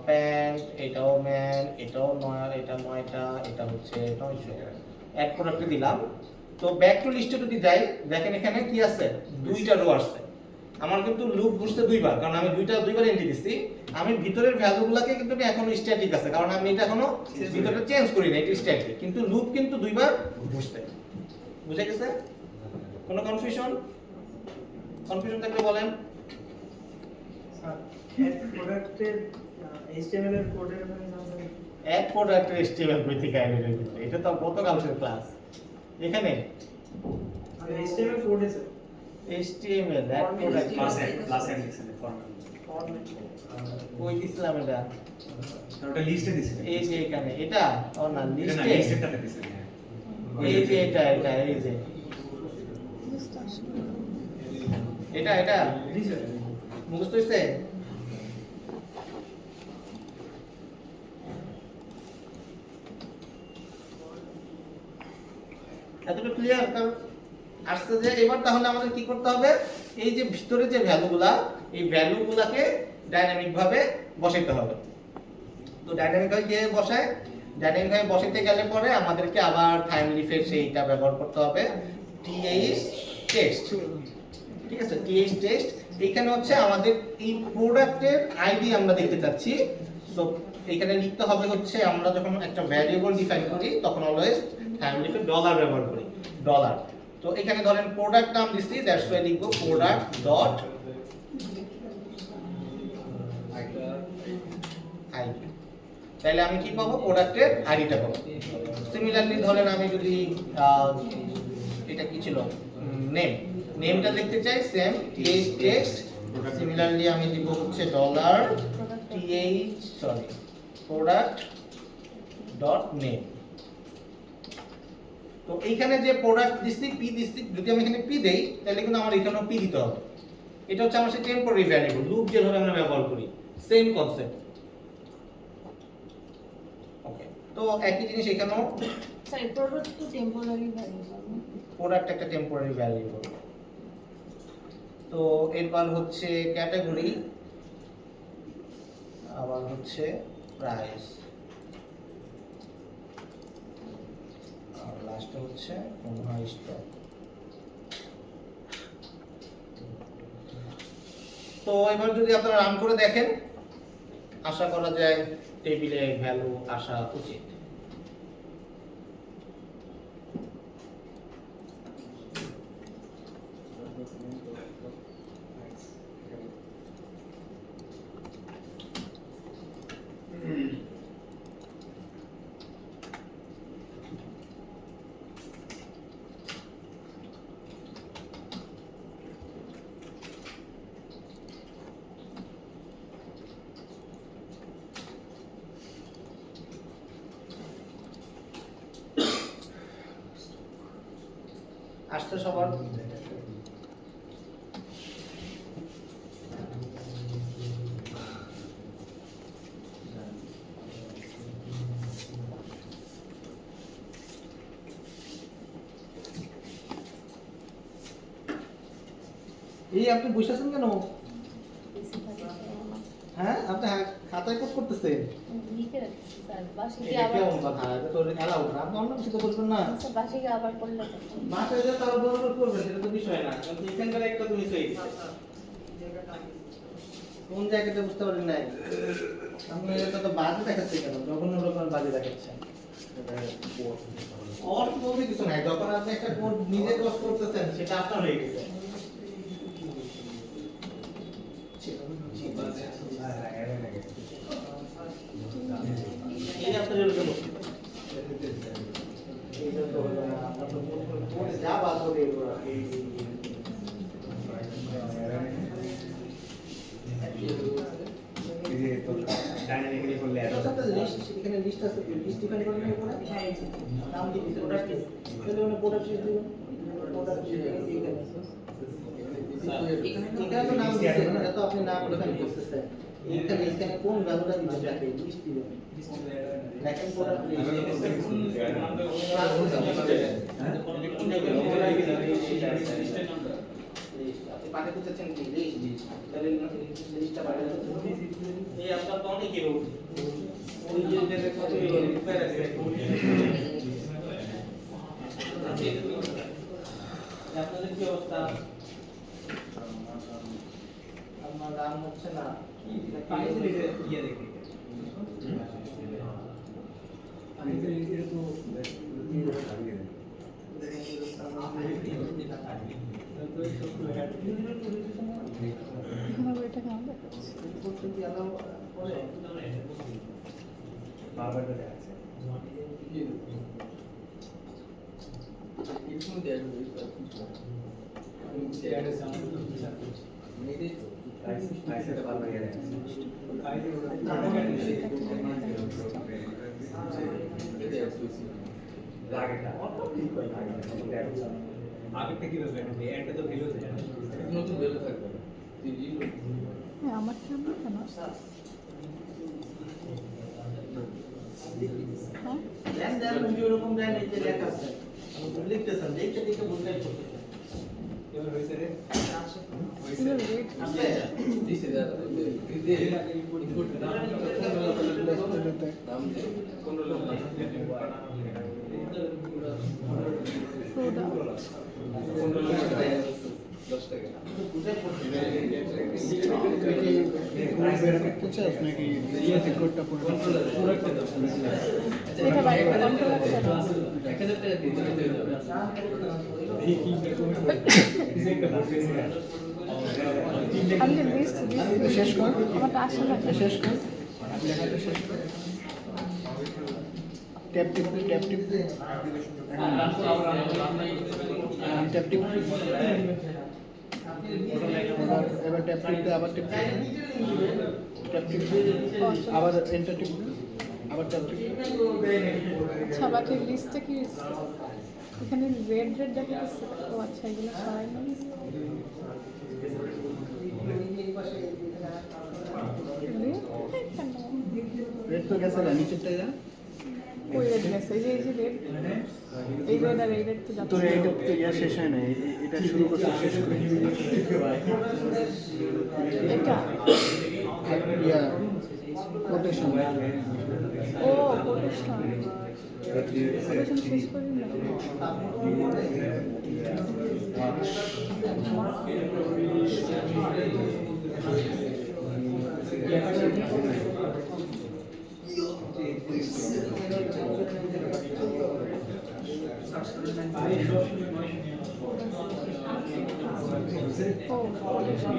প্যান্ট, এটাও ম্যান, এটাও 9, এটা 9টা, এটা হচ্ছে 900, অ্যাড প্রোডাক্টে দিলাম। তো ব্যাক টু লিস্টে যদি যাই, দেখেন এখানে কি আছে, 2টা রো আছে। আমার কিন্তু লুপ ঘুরছে দুইবার, কারণ আমি দুইবার এন্ট্রি দিচ্ছি। আমি ভিতরের ভ্যালুগুলোকে কিন্তু এখনো স্ট্যাটিক আছে, কারণ আমি এটা এখনো ভিতরে চেঞ্জ করি না, এটা স্ট্যাটিক, কিন্তু লুপ কিন্তু দুইবার ঘুরছে। বুঝে গেছে? কোনো কনফিউশন থাকলে বলেন। স্যার প্রোডাক্টের এইচটিএমএল এর কোডের মানে জানতে অ্যাড প্রোডাক্টের HTML কই থেকে আইলো? এটা তো গতকালকের ক্লাস। এখানে HTML কোড আছে HTML add product class and লিখছেন ফরম্যাট ফরম্যাট কই দিছিলাম এটা? ওটা লিস্টে দিছে এই যে এখানে এটা ও না এটা না লিস্টে লিস্টেটাতে দিছে এই যে এটা এই যে এটা মুখস্থ হইছে? এতটা ক্লিয়ার? কারণ আসছে যে এবার তাহলে আমাদের কি করতে হবে, এই যে ভিতরে যে ভ্যালুগুলা, এই ভ্যালুগুলাকে ডাইনামিক ভাবে বসাইতে হবে। তো ডাইনামিক ভাবে যে বসায়, ডাইনামিক ভাবে বসাইতে গেলে পরে আমাদেরকে আবার টাইম রিফ্রেশ সেইটা ব্যবহার করতে হবে, টিএইচ টেস্ট। ঠিক আছে, টিএইচ টেস্ট। এখানে হচ্ছে আমাদের এই প্রোডাক্টের আইডি আমরা দেখতে চাচ্ছি। সো এখানে লিখতে হবে হচ্ছে, আমরা যখন একটা ভ্যারিয়েবল ডিফাইন করি তখন অলওয়েজ টাইম রিফ্রেশ ডলার ব্যবহার করি, ডলার। তো এখানে ধরেন প্রোডাক্ট নাম দিচ্ছি, দ্যাটস ওয়াই লিখবো প্রোডাক্ট ডট আইডি। তাহলে আমি কি পাবো, প্রোডাক্টের আইডিটা পাবো। সিমিলারলি ধরেন আমি যদি এটা কি ছিল, নেমটা লিখতে চাই, সেম টিএইচ টেক্সট। সিমিলারলি আমি দিব হচ্ছে dollar T H product dot name. তো এইখানে যে প্রোডাক্ট দিচ্ছি, পি দিচ্ছি, যদি আমি এখানে পি দেই তাহলে কিন্তু আমার এখানেও পি দিতে হবে। এটা হচ্ছে আমার সেই টেম্পোরারি ভ্যারিয়েবল, লুপ যেভাবে আমরা ব্যবহার করি, সেম কনসেপ্ট। ওকে, তো একই জিনিস এখানেও, সরি প্রোডাক্ট তো টেম্পোরারি ভ্যারিয়েবল। প্রোডাক্ট একটা টেম্পোরারি ভ্যারিয়েবল। তো এরপর হচ্ছে ক্যাটাগরি, আবার হচ্ছে প্রাইস, আর লাস্টে হচ্ছে স্টক। তো এবার যদি আপনারা রান করে দেখেন, আশা করা যায় টেবিলে ভ্যালু আসা উচিত। আসছে সবার? এই আপনি বসে আছেন কেন? হ্যাঁ, আপনি খাতায় কোড করতেছেন? লিখে রাখছি স্যার, বাসে এটা গিয়ে আবার কেমন কথা? এটা তো অ্যালাউড না। আপনি অন্য কিছু তো বলবেন না। স্যার বাসে গিয়ে আবার করলে তো মাঠে যে তার বড় করবেন সেটা তো বিষয় না। কিন্তু এখানকার একটা তো মিস হয়ে গেছে। কোন জায়গাতে বুঝতে পারেন নাই? আপনি এটা তো বাজে দেখাচ্ছে কেন? যখন রকম বাজে দেখাচ্ছে। অর বলতে কিছু নাই। যখন আপনি একটা কোড নিজে ক্রস করতেছেন সেটা আপনার হয়ে গেছে। এই আপনার এরকম এইটা তো হলো না। আপনার তো কোড যা বাদ করে এই যে তো ডাইনামিক্যালি করলে এত এখানে লিস্ট আছে, লিস্ট ডিফাইন করবেন উপরে। নাম কি দিতে প্রোডাক্ট লিস্ট, তাহলে ওখানে প্রোডাক্ট লিস্ট দিবেন। প্রোডাক্ট লিস্ট এখানে তো নাম দিতে, এটা তো আপনি নাম ডিফাইন করতেছেন। এখানে কোন ভ্যালুটা দিবেন, যাকে লিস্ট দিবেন। দেখেন প্রোডাক্ট লিস্ট আপনি পাঠাতে চাচ্ছেন কি লিস্ট, তাহলে লিস্টটা পাঠাতে এই আপনার তো অনেক এরো ওই যে কত এরো রিকোয়ার আছে আপনাদের কি অবস্থা? আপনার নাম হচ্ছে না পাইলে ইয়ে দেখি আমি তো এরকম আমার বইটা কেমন দেখাচ্ছে? বারবার দেখা যাচ্ছে লাইসেন্সটা বারবার ইয়ে দেয় লাগেটা আগেরটা কি ব্যাপার এটা তো ভ্যালু দেয় নতুন ভ্যালু থাকবে হ্যাঁ আমার সামনে কেন হ্যাঁ দেন ভিডিও এরকম দেন এই যে লেখা আছে লিখতেছেন দেখতে দেখতে বুঝতে পারছেন এবার হইছে রে এগুলো রেট আছে দিছে দাদা দিতে ইনপুট নাম কোন লোক প্রোডাক্ট কোন লোক 10 টাকা নাকি ইয়েতে কোডটা পড়ে এটা বাইরে কন্ট্রোল আছে 1000 টাকা দিয়ে দিতে হবে আমি যে লিস্ট শেষ কর আমারটা আসে না শেষ কর লেখাটা শেষ কর ট্যাপ টিপ ট্যাপ টিপ ট্যাপ টিপ এবার ট্যাপ টিপতে আবার টিপ ট্যাপ টিপ আবার এন্টার টিপ আবার ট্যাপ টিপ আচ্ছা বাকি লিস্টে কি এখানে রেড রেড দেখাচ্ছে ও আচ্ছা এগুলো সরাই না রেড তো গেছে না নিচেরটা যা ওই রেড গেছে এই যে রেড এই রেড আর এই রেড তো তোর যাচ্ছে এইটা তো ইয়া শেষ হয় না এটা শুরু করতে শেষ করে এটা ইয়া কোটেশন ও কোটেশন কোটেশন শেষ করি না ও কোটেশন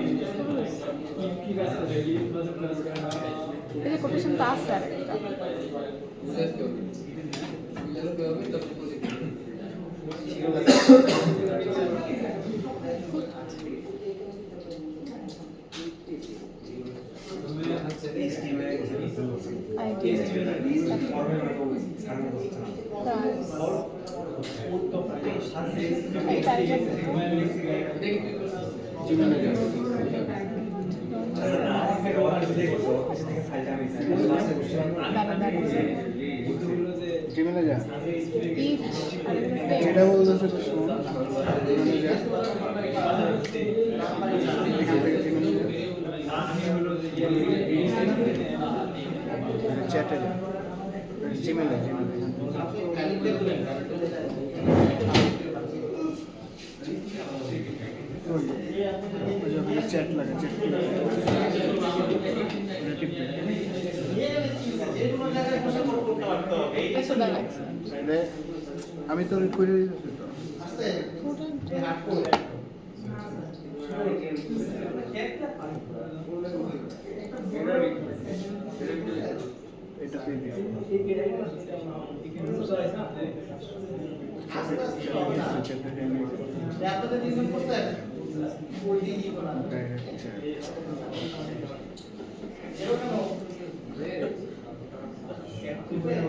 এই যে কোটেশনটা আছে আরেকটা আইডি জিমেলে যা ইট যেটা বলতেছে তো শোন জিমেলে যা এখান থেকে জিমেলে যা চ্যাটে যা জিমেলে চ্যাট লাগে চ্যাট আমি তোর করে দিতেছি তো এটা পেয়ে দিচ্ছি আপনাদের দিন করতে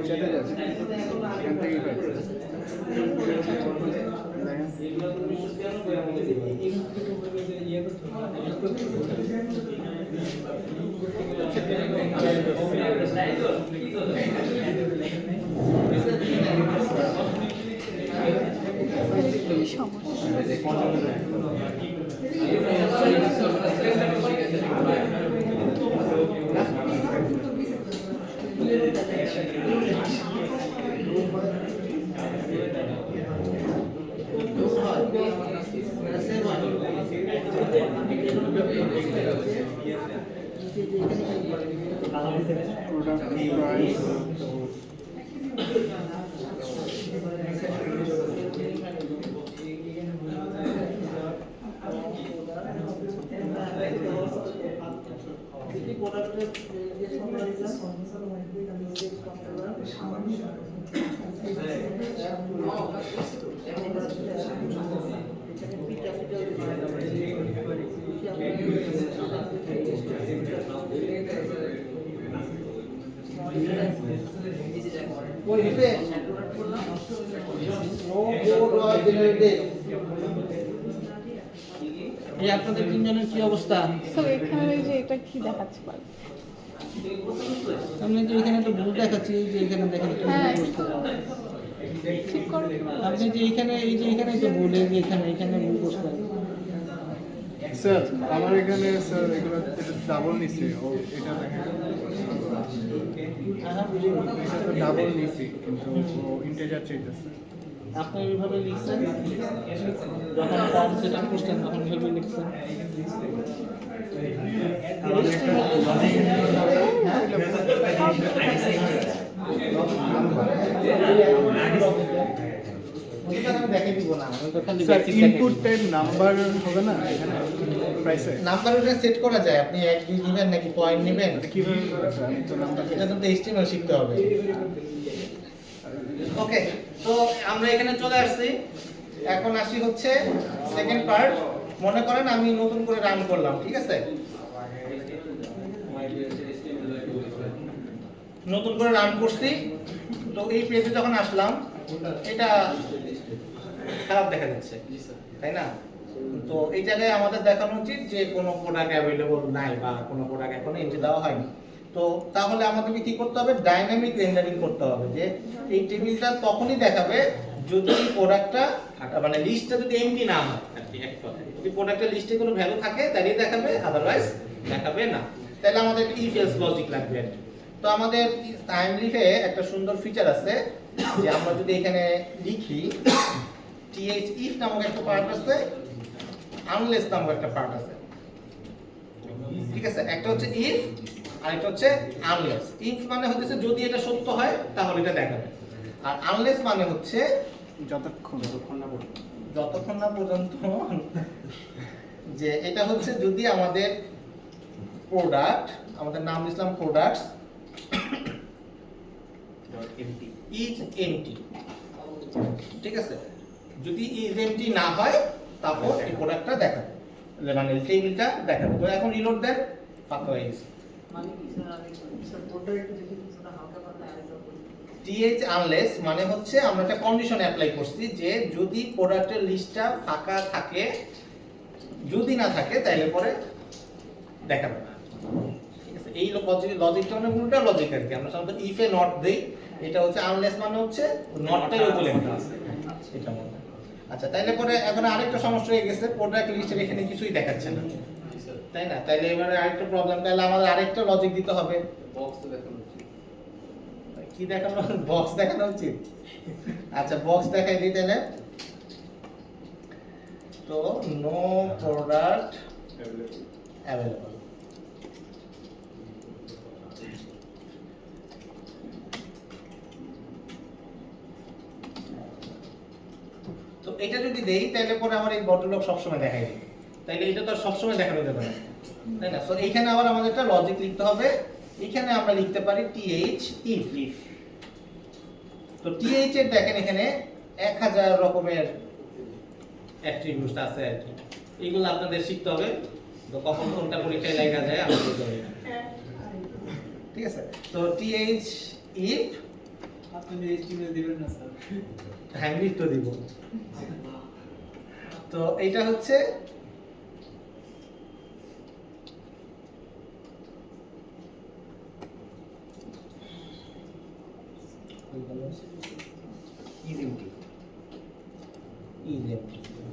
চেটে যাচ্ছে এখান থেকেই পাবে Product price. ওই হিসেবে নো কোড ওয়াজ জেনারেটেড। এই আপনাদের তিনজনের কি অবস্থা? তো এখানে এই যে এটা কি দেখাচ্ছে বল? আপনি যে এখানে তো ভুল দেখাচ্ছি, এই যে এখানে দেখেন একটা হ্যাঁ ভুল বসতে। ঠিক করো। আপনি যে এখানে এই যে এখানে তো ভুল, এই যে এখানে ভুল বসতে। স্যার আমার এখানে স্যার এগুলো ডাবল নিছে, ও এটা দেখেন এটা তো ডাবল নিছি কিন্তু ও ইন্টিজার চাইতেছে। আপনি এইভাবে লিখছেন, যখন ফর্ম সেট আপ করছেন তখন এইভাবে লিখছেন। দেখে দিব না, আমি তো খালি স্যার basic দেখে ইনপুট দিব। টাইপ নাম্বার হবে না এখানে প্রাইসে? নাম্বার ওটা সেট করা যায়, আপনি 1 2 নেবেন নাকি পয়েন্ট নেবেন, কিভাবে করবে স্যার? আমি তো নাম্বার এটা তো HTML শিখতে হবে। ওকে, তো আমরা এখানে চলে আসছি। এখন আসি হচ্ছে সেকেন্ড পার্ট। মনে করেন আমি নতুন করে রান করলাম, ঠিক আছে? নতুন করে রান করছি, তো এই পেজে যখন আসলাম এটা খারাপ দেখা যাচ্ছে, তাই না? তো এই জায়গায় আমাদের দেখানো উচিত যে কোনো প্রোডাক্ট অ্যাভেলেবল নাই বা কোনো প্রোডাক্ট এখনো এন্ট্রি দেওয়া হয়নি। তো তাহলে আমাদেরকে কি করতে হবে? ডাইনামিক রেন্ডারিং করতে হবে, যে এই টেবিলটা তখনই দেখাবে যদি প্রোডাক্টটা মানে লিস্টটা যদি এমটি না হয় আর কি, এক কথায় যদি প্রোডাক্টের লিস্টে কোনো ভ্যালু থাকে তাহলেই দেখাবে, আদারওয়াইজ দেখাবে না। তাহলে আমাদের ইফ এলস লজিক লাগবে। তো আমাদের টাইমলিফে একটা সুন্দর ফিচার আছে যে আমরা যদি এখানে লিখি th if নামক একটা পার্ট আছে, আনলেস নামক একটা পার্ট আছে, ঠিক আছে? একটা হচ্ছে if আর একটা হচ্ছে আনলেস। if মানে হচ্ছে যদি এটা সত্য হয় তাহলে এটা দেখাবে, আর আনলেস মানে হচ্ছে যতক্ষণ না পর্যন্ত যে এটা হচ্ছে যদি আমাদের প্রোডাক্ট, আমাদের নাম দিলাম প্রোডাক্টস ইজ এমটি, ঠিক আছে? যদি ইজ এমটি না হয় তারপর এই প্রোডাক্টটা দেখাবে, মানে টেবিলটা দেখাবে। তো এখন রিলোড দেন, ফাঁকা হয়ে গেছে। মানে কি স্যার আমি স্যার কোডটা একটু দেখে দিন, সেটা হালকা পাতলা আরেকবার বলুন। th আনলেস মানে হচ্ছে আমরা একটা কন্ডিশন অ্যাপ্লাই করছি যে যদি প্রোডাক্টের লিস্টটা ফাঁকা থাকে, যদি না থাকে তাহলে পরে দেখাবে না, ঠিক আছে? এই লজিকটা মানে উল্টা লজিক আর কি। আমরা সাধারণত ইফ এ নট দেই, এটা হচ্ছে আনলেস মানে হচ্ছে নটটাই উপরে আছে এটা মনে হয়। আচ্ছা, তাইলে পরে এখন আরেকটা সমস্যা হয়ে গেছে, প্রোডাক্ট লিস্টের এখানে কিছুই দেখাচ্ছে না, তাই না? তাইলে এবারে আরেকটা প্রবলেম, তাহলে আমাদের আরেকটা লজিক দিতে হবে। বক্স তো দেখানো উচিত। কি দেখানো? বক্স দেখানো উচিত। আচ্ছা, বক্স দেখাই দিই তাহলে। তো নো প্রোডাক্ট অ্যাভেলেবল। তো এটা যদি দেই তাহলে পরে আমার এই বটলক সবসময় দেখাই দিই, তাইলে এটা তো আর সবসময় দেখানো যাবে না, তাই না? তো এইখানে আবার আমাদের একটা লজিক লিখতে হবে। এখানে আমরা লিখতে পারি th if। তো th এর দেখেন এখানে 1000 রকমের অ্যাট্রিবিউটস আছে আর কি, এইগুলো আপনাদের শিখতে হবে। তো কখন কোনটা পরীক্ষায় লেখা যায় আমি বলতে পারি না, ঠিক আছে? তো th if আপনি HTML দিবেন না স্যার? হ্যাঁ লিখতে দিব। তো এইটা হচ্ছে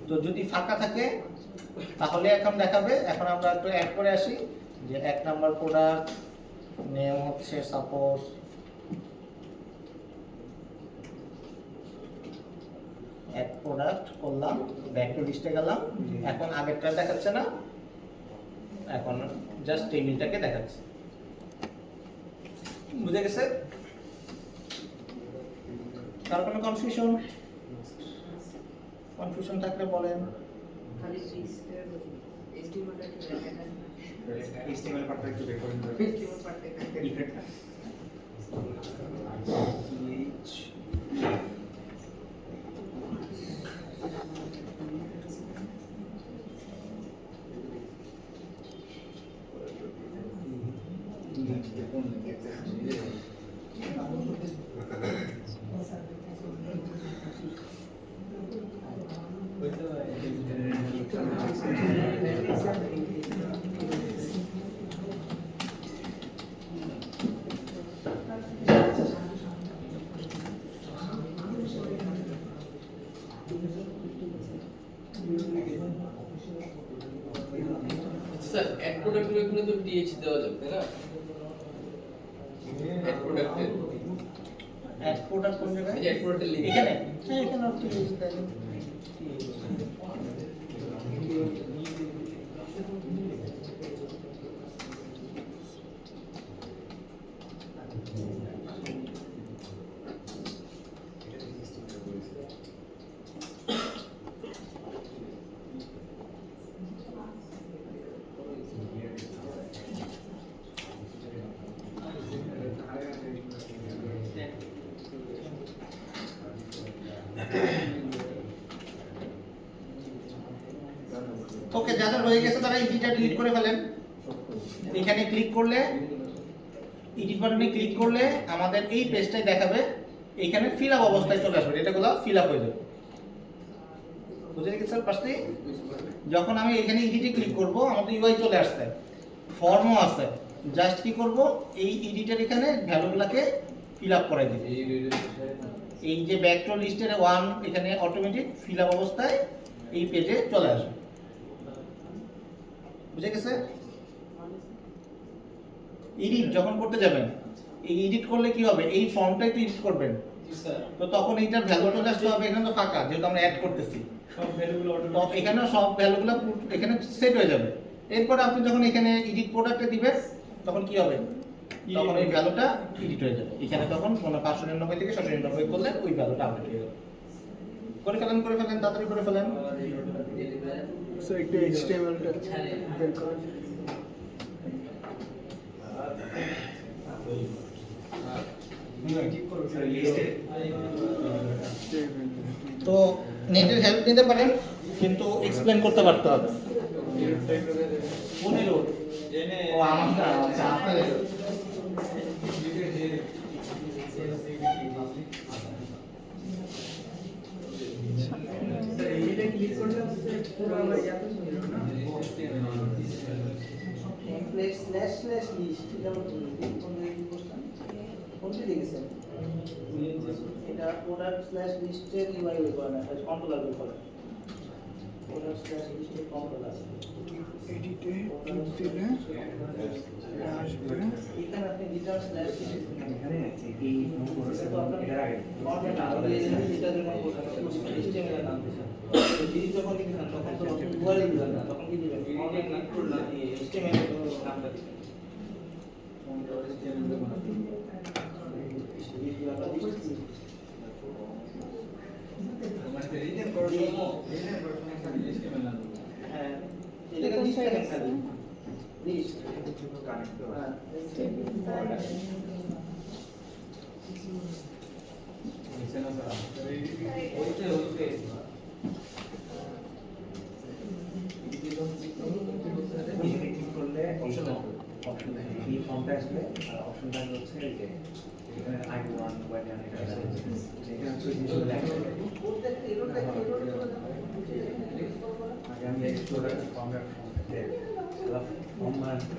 তো যদি ফাঁকা থাকে তাহলে এখন দেখাবে। এখন আমরা একটু অ্যাড করে আসি যে 1 নাম্বার প্রোডাক্ট নেম হচ্ছে সাপোজ এক প্রোডাক্ট করলাম, ব্যাক টু লিস্টে গেলাম। এখন আগেরটা দেখাচ্ছে না, এখন জাস্ট টেবিলটাকে দেখাচ্ছে। বুঝে গেছে? কার কোনো কনফিউশন থাকলে বলেন। খালি লিস্টের HTML-টা একটু দেখেন। HTML পার্টটা একটু বের করুন। HTML পার্টটা দেখেন। ইফেক্ট স্যার অ্যাড প্রোডাক্টের এখানে তো টিএইচ দেওয়া যাবে তাই না? অ্যাড প্রোডাক্টের অ্যাড প্রোডাক্ট কোন জায়গায়? এই যে অ্যাড প্রোডাক্টের লিংক এখানে হ্যাঁ এখানে আপনি ইউজ করেন ওকে, যাদের হয়ে গেছে তারা এডিটটা ডিলিট করে ফেলেন। এখানে ক্লিক করলে এডিট বাটনে ক্লিক করলে আমাদের এই পেজটাই দেখাবে, এখানে ফিল আপ অবস্থায় চলে আসবে, এটাগুলো ফিল আপ হয়ে যাবে। বুঝে গেছেন পাশে? যখন আমি এখানে এডিটে ক্লিক করব আমাদের ইউআই চলে আসছে, ফর্মও আছে, জাস্ট কি করব এই এডিটের এখানে ভ্যালুগুলোকে ফিল আপ করে দিই। এই যে ব্যাক টু লিস্টের 1 এখানে অটোমেটিক ফিল আপ অবস্থায় এই পেজে চলে আসবে। বুঝে গেছে? এডিট যখন করতে যাবেন, এই এডিট করলে কি হবে, এই ফর্মটাই তো এডিট করবেন, তো তখন এইটার ভ্যালু চলে আসতে হবে। এখানে তো ফাঁকা, যেহেতু আমরা অ্যাড করতেছি, সব ভ্যালুগুলো তো এখানে সব ভ্যালুগুলো এখানে সেট হয়ে যাবে। এরপর আপনি যখন এখানে এডিট প্রোডাক্টে দিবেন তখন কি হবে, তখন ওই ভ্যালুটা এডিট হয়ে যাবে। এখানে তখন 599 থেকে 799 করলে ওই ভ্যালুটা আপডেট হয়ে যাবে। করে ফেলেন, তাড়াতাড়ি করে ফেলেন। স্যার একটু HTML টা বের করেন। তো নেটের হেল্প নিতে পারেন, কিন্তু এক্সপ্লেন করতে পারতে হবে। ও আমার না, আচ্ছা আপনার এইটা ক্লিক করলে পুরো আমরা ইয়াতে চলে যাবে না? টেমপ্লেট স্ল্যাশ স্ল্যাশ লিস্ট এটা কোনটি দেখেছেন? এটা প্রোডাক্ট স্ল্যাশ লিস্টের ইউআই ওই করে না, কন্ট্রোলার ওই করে। প্রোডাক্ট স্ল্যাশ লিস্টের কন্ট্রোলার এডিটে ক্লিক দিলে এটা আসবে। এখানে আপনি রিটার্ন স্ল্যাশ এখানে এই নম্বর তো আপনার এটার আগে ফরম্যাট আলাদা এটা জন্য সিস্টেমের নাম দিবেন। তো যদি যখন লিখেন তখন তো ইউআরএল দিবেন না, তখন কি দিবেন? ফরম্যাট নাম করলে সিস্টেমের নামটা দিবেন। হ্যাঁ, এটা লিস্ট খালি লিস্ট কানেক্ট হ্যাঁ ক্লিক করলে অপশন এই ফর্মটা আসবে, আর অপশনটা হচ্ছে এই যে এখানে I1 Y1 এটা আছে, এখানে হচ্ছে জিনিসগুলো লেখা থাকে। আগে আমি এই প্রোডাক্ট ফর্মটা ফর্ম বানাতে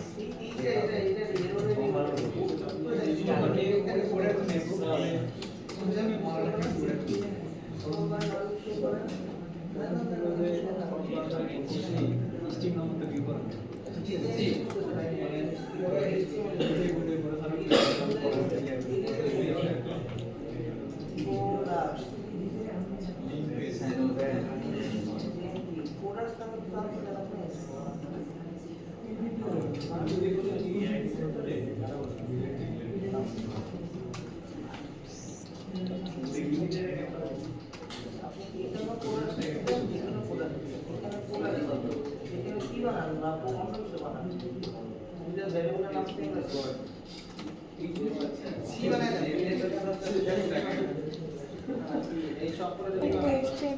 এই সব করে টাইপ করতে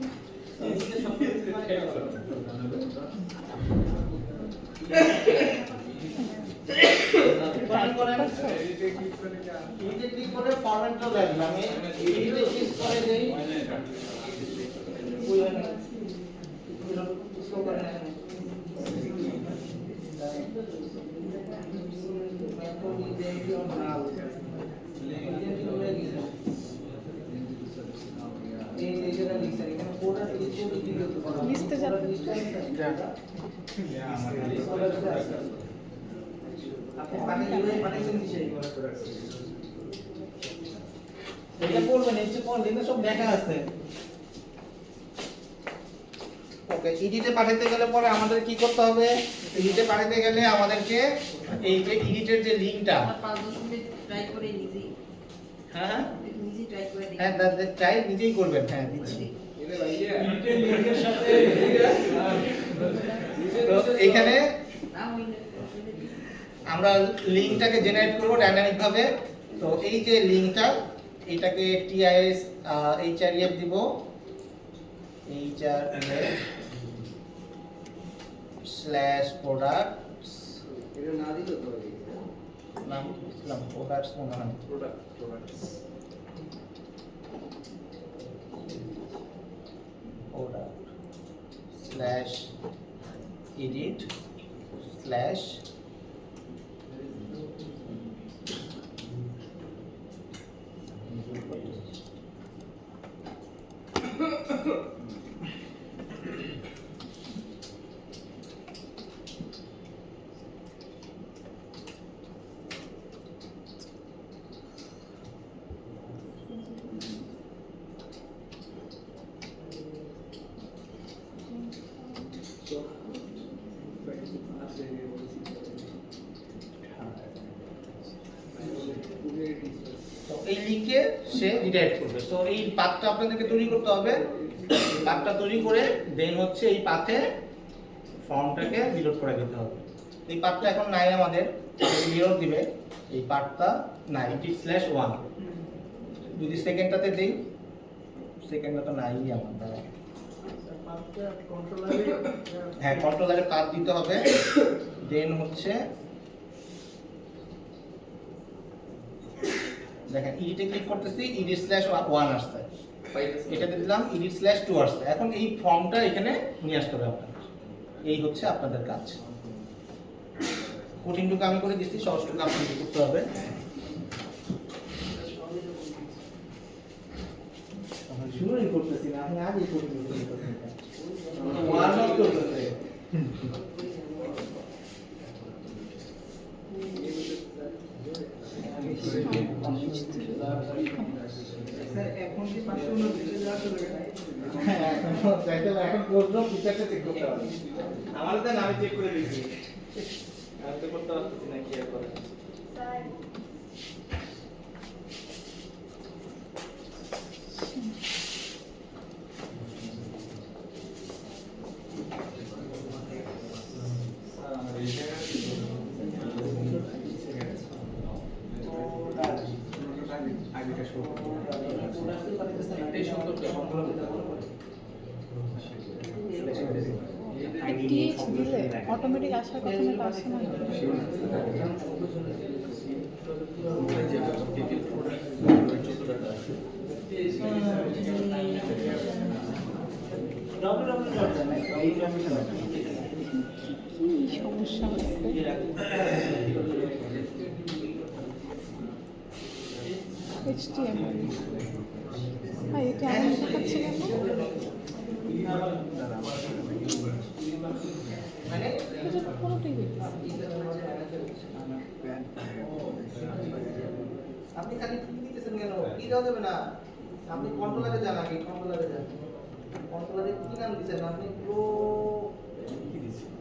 এডিটে ক্লিক করে ফরম্যাট চলে আসবে আমি এডিটে ক্লিক করে দেই লিস্টে যাবে এটা করবেন নিচে কোন লিঙ্কে সব দেখা আছে ওকে এডিটে পাঠাতে গেলে পরে আমাদের কি করতে হবে এডিটে পাঠাতে গেলে আমাদেরকে এই যে এডিটের যে লিংকটা ট্রাই করে নিজেই হ্যাঁ নিজেই ট্রাই করে দেখি হ্যাঁ ট্রাই নিজেই করবেন হ্যাঁ দিচ্ছি তো এখানে না হইলে আমরা লিংকটাকে জেনারেট করব ডাইনামিক ভাবে তো এই যে লিংকটা এটাকে টিআইএস এইচআরএফ দিব এইচআরএফ /products এটা না দিলে তো নাম ইসলাম প্রোডাক্টস মনে হয় product/edit/ তো এই লিংকে সে রিডাইরেক্ট করবে তো এই পাথটা আপনাদেরকে তৈরি করতে হবে পাথটা তৈরি করে দেন হচ্ছে এই পাথে ফর্মটাকে রিলোড করে দিতে হবে এই পাথটা এখন নাই আমাদের রিলোড দিবে এই পাথটা নাই /1 যদি সেকেন্ডটাতে দেই সেকেন্ডটা তো নাই আমার দ্বারা হ্যাঁ কন্ট্রোলারে পাথ দিতে হবে দেন হচ্ছে দেখেন এডিটে ক্লিক করতেছি edit/1 আসছে এটাতে দিলাম edit/2 আসছে এখন এই ফর্মটা এখানে নিয়ে আসতে হবে আপনাদের এই হচ্ছে আপনাদের কাজ কঠিনটুকু আমি করে দিচ্ছি সহজটুকু আপনাদের করতে হবে শুরুই করতেছি না আমি আগেই কঠিন করতেছি ওয়ার্ম আপ করতেছে এখন কি 529 যাওয়ার সুযোগ নাই হ্যাঁ এখন চাইতে হবে এখন কোডটা ফিচারটা চেক করতে হবে আমারও তো আমি চেক করে দিয়েছি আমি তো করতে পারতেছি না কি আর করে টিএইচ দিলে অটোমেটিক আসার কথা না আসে না কি সমস্যা হচ্ছে HTML হ্যাঁ এটা আমি দেখাচ্ছি কেন মানে এটা কোনোটাই হইতেছে আপনি খালি কি দিতেছেন কেন কি দেওয়া যাবে না আপনি কন্ট্রোলারে যান আগে কন্ট্রোলারে যান কন্ট্রোলারে কি নাম দিবেন আপনি প্রো কি দিছেন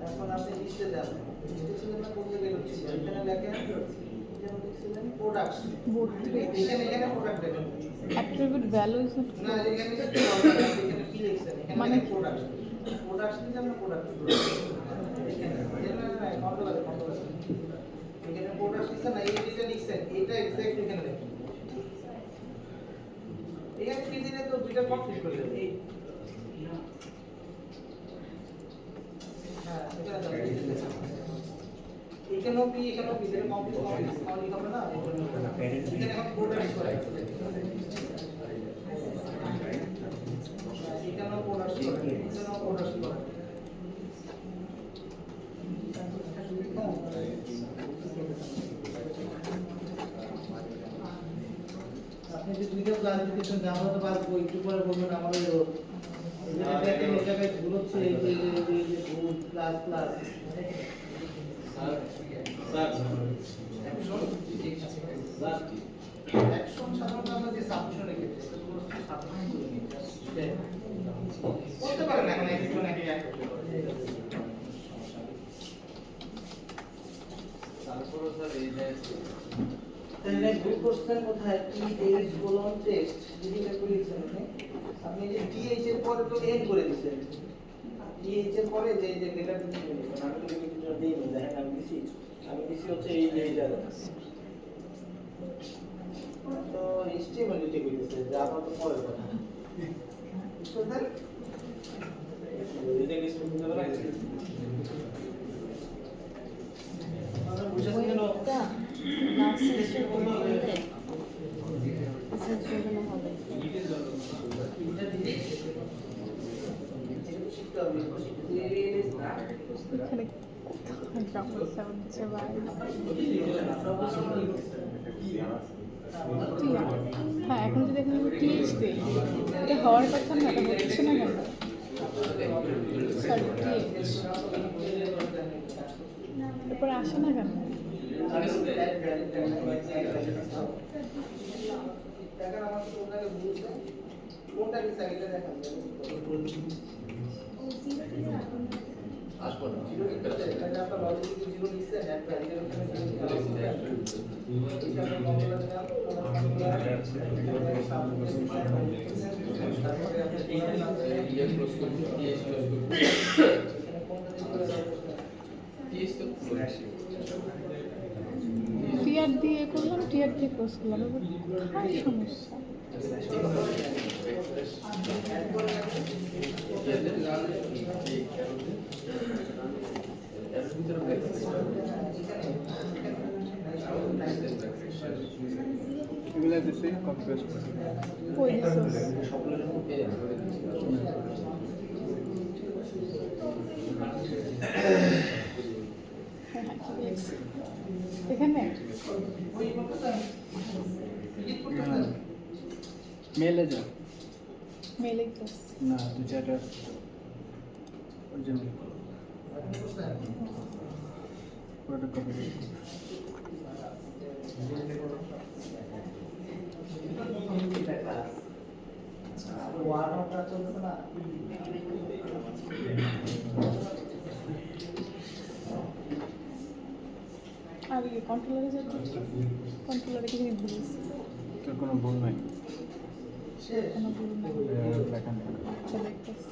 এখন আপনি লিস্টে যান লিস্টে ছিলেন না কোন জায়গায় ছিলেন এখানে লেখেন যেমন লিখছিলেন প্রোডাক্টস এখানে প্রোডাক্ট দেবেন attribute value is not না এখানে কি লিখছেন এখানে প্রোডাক্টস নিয়ে আমরা প্রোডাক্ট এখানে না কন্ট্রোলারে এখানে প্রোডাক্টস লিখছেন না এই যেটা লিখছেন এটা এক্সাক্ট এখানে দেখুন এখানে কি দিলে তো দুইটা কমপ্লিট করে দেবে হ্যাঁ এটা এখানেও কি এখানেও কি যেটা কমপ্লিট হবে না এখানে এখন প্রোডাক্ট করে এখানেও প্রোডাক্ট করে এখানেও প্রোডাক্ট করে আপনি যে দুইটা ক্লাসিফিকেশন আমরা তো পারবো একটু পরে বলবেন আমাদের এই জায়গায় ভুল হচ্ছে এই যে ভুল প্লাস প্লাস অ্যাকশন সাধারণত আমরা যে সাবমিশন রেখেছি সেগুলো হচ্ছে সাবমিশন করে নিই করতে পারেন এখন একটু নাকি এক করতে পারেন তারপরে স্যার এই যে তাহলে গ্রুপ কোশ্চেন কোথায় টিএইচ কোলন টেক্সট যদি এটা করে দিয়েছেন আপনি যে টিএইচ এর পরে তো এন করে দিয়েছেন টিএইচ এর পরে যে যে ডেটা দিতে দিয়েছেন আমি তো কিছু দেই না দেখেন আমি দিছি হচ্ছে এই জায়গা তো HTML লিখে দিয়েছে যা আমরা তো পরের কথা তো স্যার এটা কি শুনতে হবে না আমরা বুঝাতে গেল লাস্ট সেমিস্টার করতে হবে আচ্ছা জন্য হবে এখানে সমস্যা হচ্ছে ভাই হ্যাঁ এখন যদি এখানে টিএইচ দিই এটা হওয়ার কথা না এটা হচ্ছে না কেন সরি টিএইচ এরপরে আসে না কেন আসবো না টিআর দিয়ে করলাম টিআর দিয়ে ক্রস করলাম এবার কোথায় সমস্যা এগুলো দিছি কপি পেস্ট করে কই দিছস এখানে মেলে যা মেলেই তো না দু চারটা অরিজিনাল পুরোটা কপি আর কি কন্ট্রোলারে যেতে কন্ট্রোলারে কি ভুল হয়েছে তোর কোনো ভুল নাই কোনো ভুল নেই লেখা নেই আচ্ছা দেখতেছি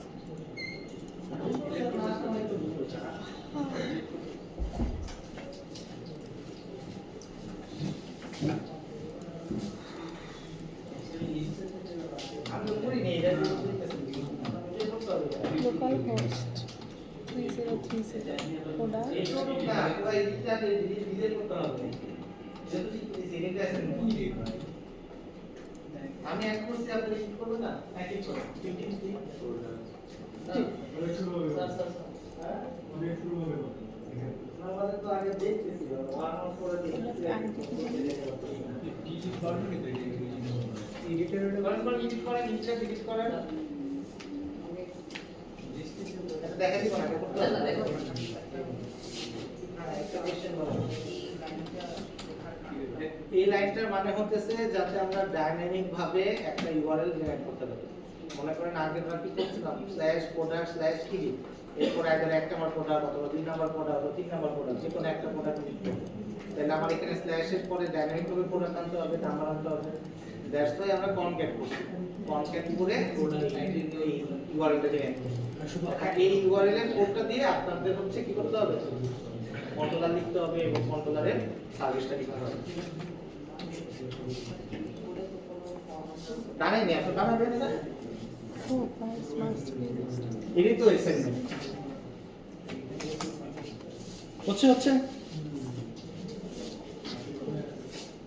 লোকাল হোস্ট 3030 প্রোডাক্ট আমি এক করছি আপনি কি করবেন না একই করে 15 স্যার আমাদের তো আগে দেখতেছি ওয়ান আউট করে দিয়েছি এডিটর এডিট করেন নিচে এডিট করেন দেখা দিব না করতে না দেখো হ্যাঁ একটা কোশ্চেন বলো এই লাইনটার মানে হচ্ছে যাতে আমরা ডাইনামিক ভাবে একটা ইউআরএল জেনারেট করতে পারি মনে করেন আগে আমরা কি করছিলাম /product/key এরপর আগে একটা আমার প্রোডাক্ট অথবা 2 নাম্বার প্রোডাক্ট অথবা 3 নাম্বার প্রোডাক্ট যে কোনো একটা প্রোডাক্ট ক্লিক করব তাহলে আমার এখানে স্ল্যাশ এর পরে ডাইনামিক ভাবে প্রোডাক্ট আনতে হবে নাম্বার আনতে হবে দ্যাটস ওয়াই আমরা কনক্যাট করছি কনক্যাট করে এই ইউআরএলটা জেনারেট করছি এই ইউআরএল এর কোডটা দিয়ে আপনাদের হচ্ছে কি করতে হবে কন্ট্রোলার লিখতে হবে এবং কন্ট্রোলারের সার্ভিসটা লিখতে হবে বানাই নি আপনি বানাবেন না ও ফাইলস মাস্ট বি লিস্টেড এটাই তো অ্যাসাইনমেন্ট হচ্ছে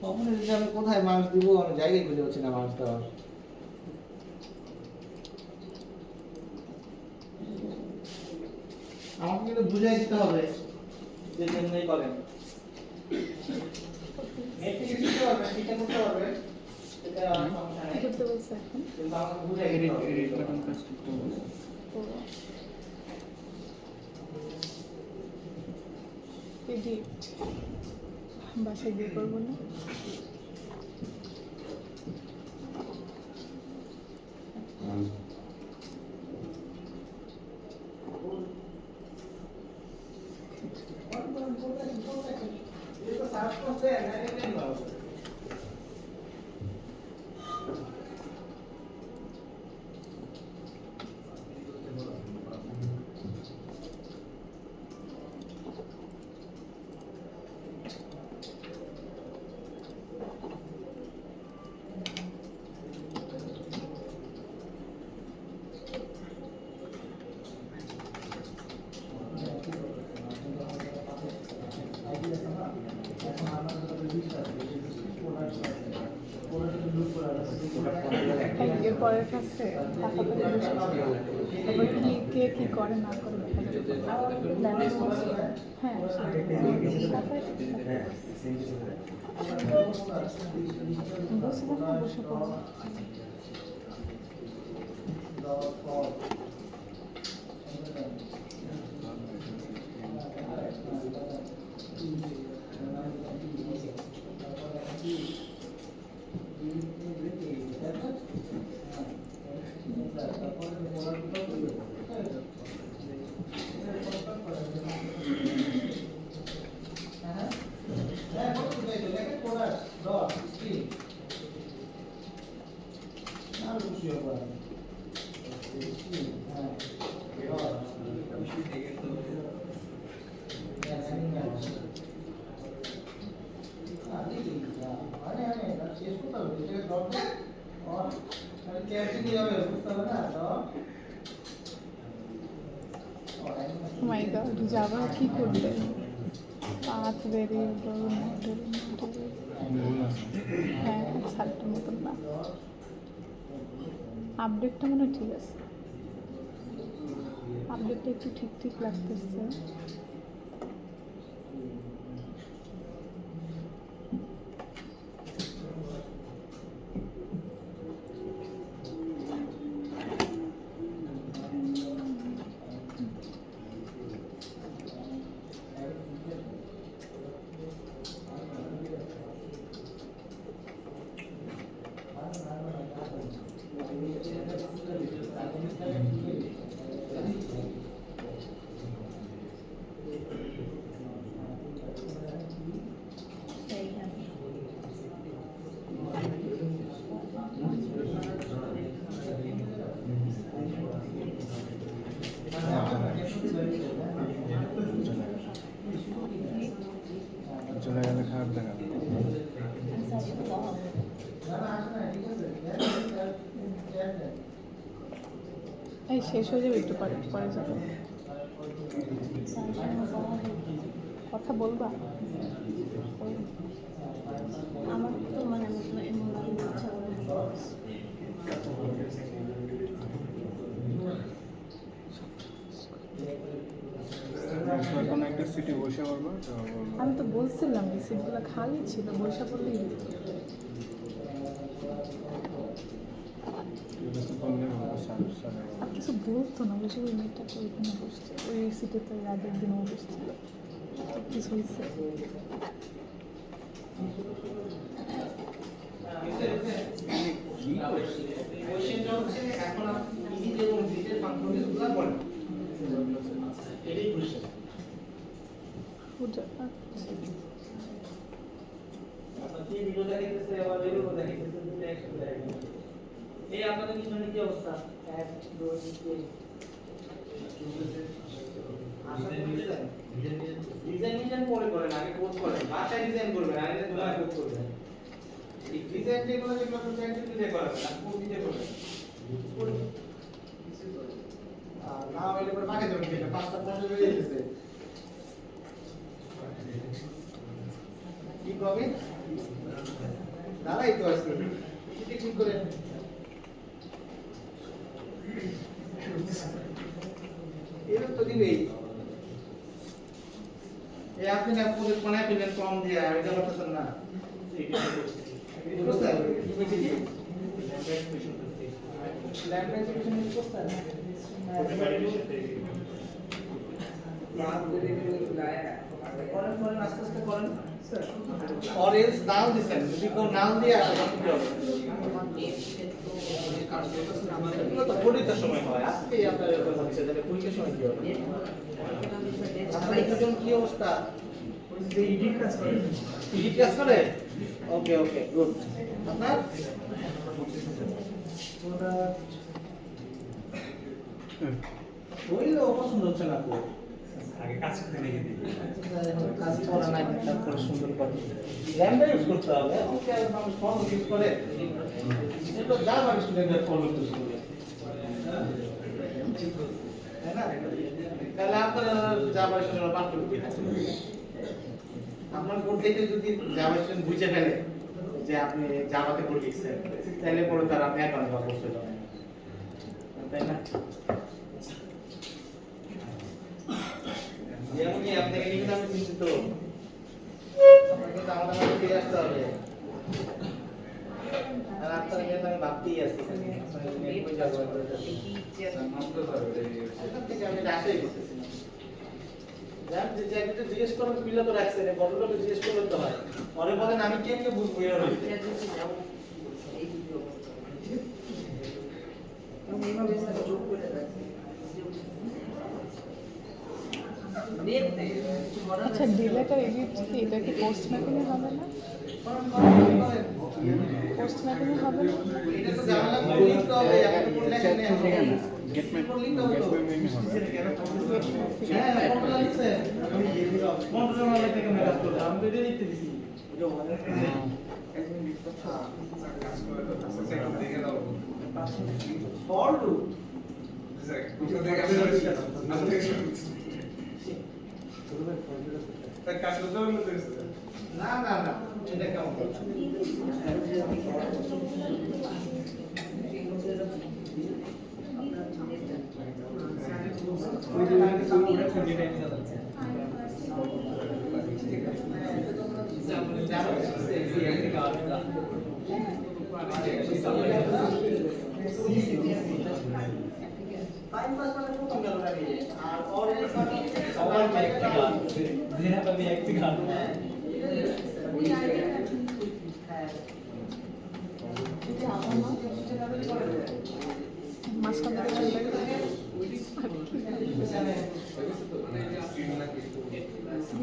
কমিউনিটি আমি কোথায় মার্কস দিব, আমি জায়গায় খুঁজে পাচ্ছি না মার্কস দেওয়ার। আমাকে কিন্তু বুঝাই দিতে হবে যে কেমনি করেন। মেট্রিক শিখতে পারবেন, শিক্ষা করতে পারবেন, এটা সমস্যা কি নেই, করতে বলছে এখন? কিন্তু আমাকে বুঝাই দিতে হবে। এডিট বাটন প্রেস করতে হবে। ও এডিট বাসায় গিয়ে করবো না? এটা সার্চ করতে না, এটা কেন হবে? এর পরের কাছে টাকা পেলে বসে তারপর কি কে কি করে না করে দেখা যাবে। হ্যাঁ বসে না বসে পড়ো। মাই গড যাবা কি করবে? পাথ বেরিয়ে হ্যাঁ সারটার মতন না। আপডেটটা মনে হয় ঠিক আছে, আপডেটটা একটু ঠিক ঠিক লাগতেছে। চলে গেলে খারাপ দেখাবে। এই শেষ হয়ে যাবে, একটু পরে পরে যাবে। কথা বলবা? আমার তো মানে এমন ইচ্ছা করে কোনো একটা সিটে বসে পড়বো। আমি তো বলছিলাম যে সিটগুলো খালি ছিল, বসে পড়লেই হতো। আর কিছু বলতো না, বসে ওই মেয়েটাকে ওইখানে বসছে, ওই সিটে তো আগের দিনও বসছিল, কিছু হয়েছে। কোশ্চেনটা হচ্ছে এখন আপনি ইজি এবং ডিটেল ফাংশনগুলো বলেন। এটাই কোশ্চেন। আপনি ভিডিও দেখাইতেছে আবার ভিডিও দেখাইতেছে, দুটো একসাথে দেখাইতেছে। এই আপনাদের পিছনে কি অবস্থা? 1 2 3 ডিজাইন পরে করেন, আগে কোড করেন, বাসায় ডিজাইন করবেন, আগে দোকানে কোড করবেন। এই ডিজাইন যেগুলো তো চাইতে দিতে পারবেন, আর কোড দিতে পারবেন। না হইলে পরে মাকে ধরে দিতে 5টা পর্যন্ত বেরিয়ে যেতেছে। কি প্রবীণ দাঁড়াই তো আজকে ঠিক করে এরকম তো দিবেই এই আপনি না পুরো কোনায় পেলেন কম দিয়ে আর এটা করতেছেন না বুঝছেন ল্যাঙ্গুয়েজ এডুকেশন ইউজ করতেছেন করেন আস্তে আস্তে করেন or else নাও দিছেন যদি কেউ নাও দিয়ে আসে তখন কি হবে এগুলো তো পরীক্ষার সময় হয় আজকে আপনার এরকম হচ্ছে তাহলে পরীক্ষার সময় কি হবে আপনার দুজন কি অবস্থা এডিট কাজ করে ইডিট কাজ করে ওকে ওকে গুড আপনার ওইলো পছন্দ হচ্ছে না তো আগে কাজ করতে লেগে দিই কাজ করা নাই তারপরে সুন্দর করে ল্যাম্বা ইউজ করতে হবে ওকে আর মানুষ ফর্ম ইউজ করে এটা জাভা স্টুডেন্টদের ফর্ম ইউজ করে তাই না তাহলে আপনার জাভা স্টুডেন্টরা পার্থক্য কি আছে আপনার কোড দেখে যদি জাভা স্টুডেন্ট বুঝে ফেলে যে আপনি জাভাতে কোড লিখছেন তাহলে পরে তার আপনি অ্যাকাউন্ট বা করতে পারবেন তাই না যেমনই আপনাকে নিয়ে আমি চিন্তিত আপনাকে তো আমাদের মাঝে ফিরে আসতে হবে আর আপনার নিয়ে তো আমি ভাবতেই আছি এখান থেকে আমি এটা আশাই করতেছি না যার যে জায়গাটা জিজ্ঞেস করার পিলা তো রাখছেন বড়লোকে জিজ্ঞেস করলে তো হয় পরে বলেন আমি কেমনে বুঝবো এর হইতে আচ্ছা ডিলেটার এডিট কি এটা কি পোস্ট ম্যাপিং হবে না পোস্ট ম্যাপিং হবে না এটা তো জানলা করে লিখতে হবে আপনি কোন লেখা নেই গেট ম্যাপ লিখতে হবে তো হ্যাঁ কোনটা লিখছে কোনটা মানে থেকে মেরাজ করতে আমি তো এটা লিখতে দিছি ফর লুপ না না না এটা কেমন করছে টাইম পাস মানে প্রথম গেল না আর অরেঞ্জ মানে সবার একটি গান মাঝখান থেকে চলে গেলে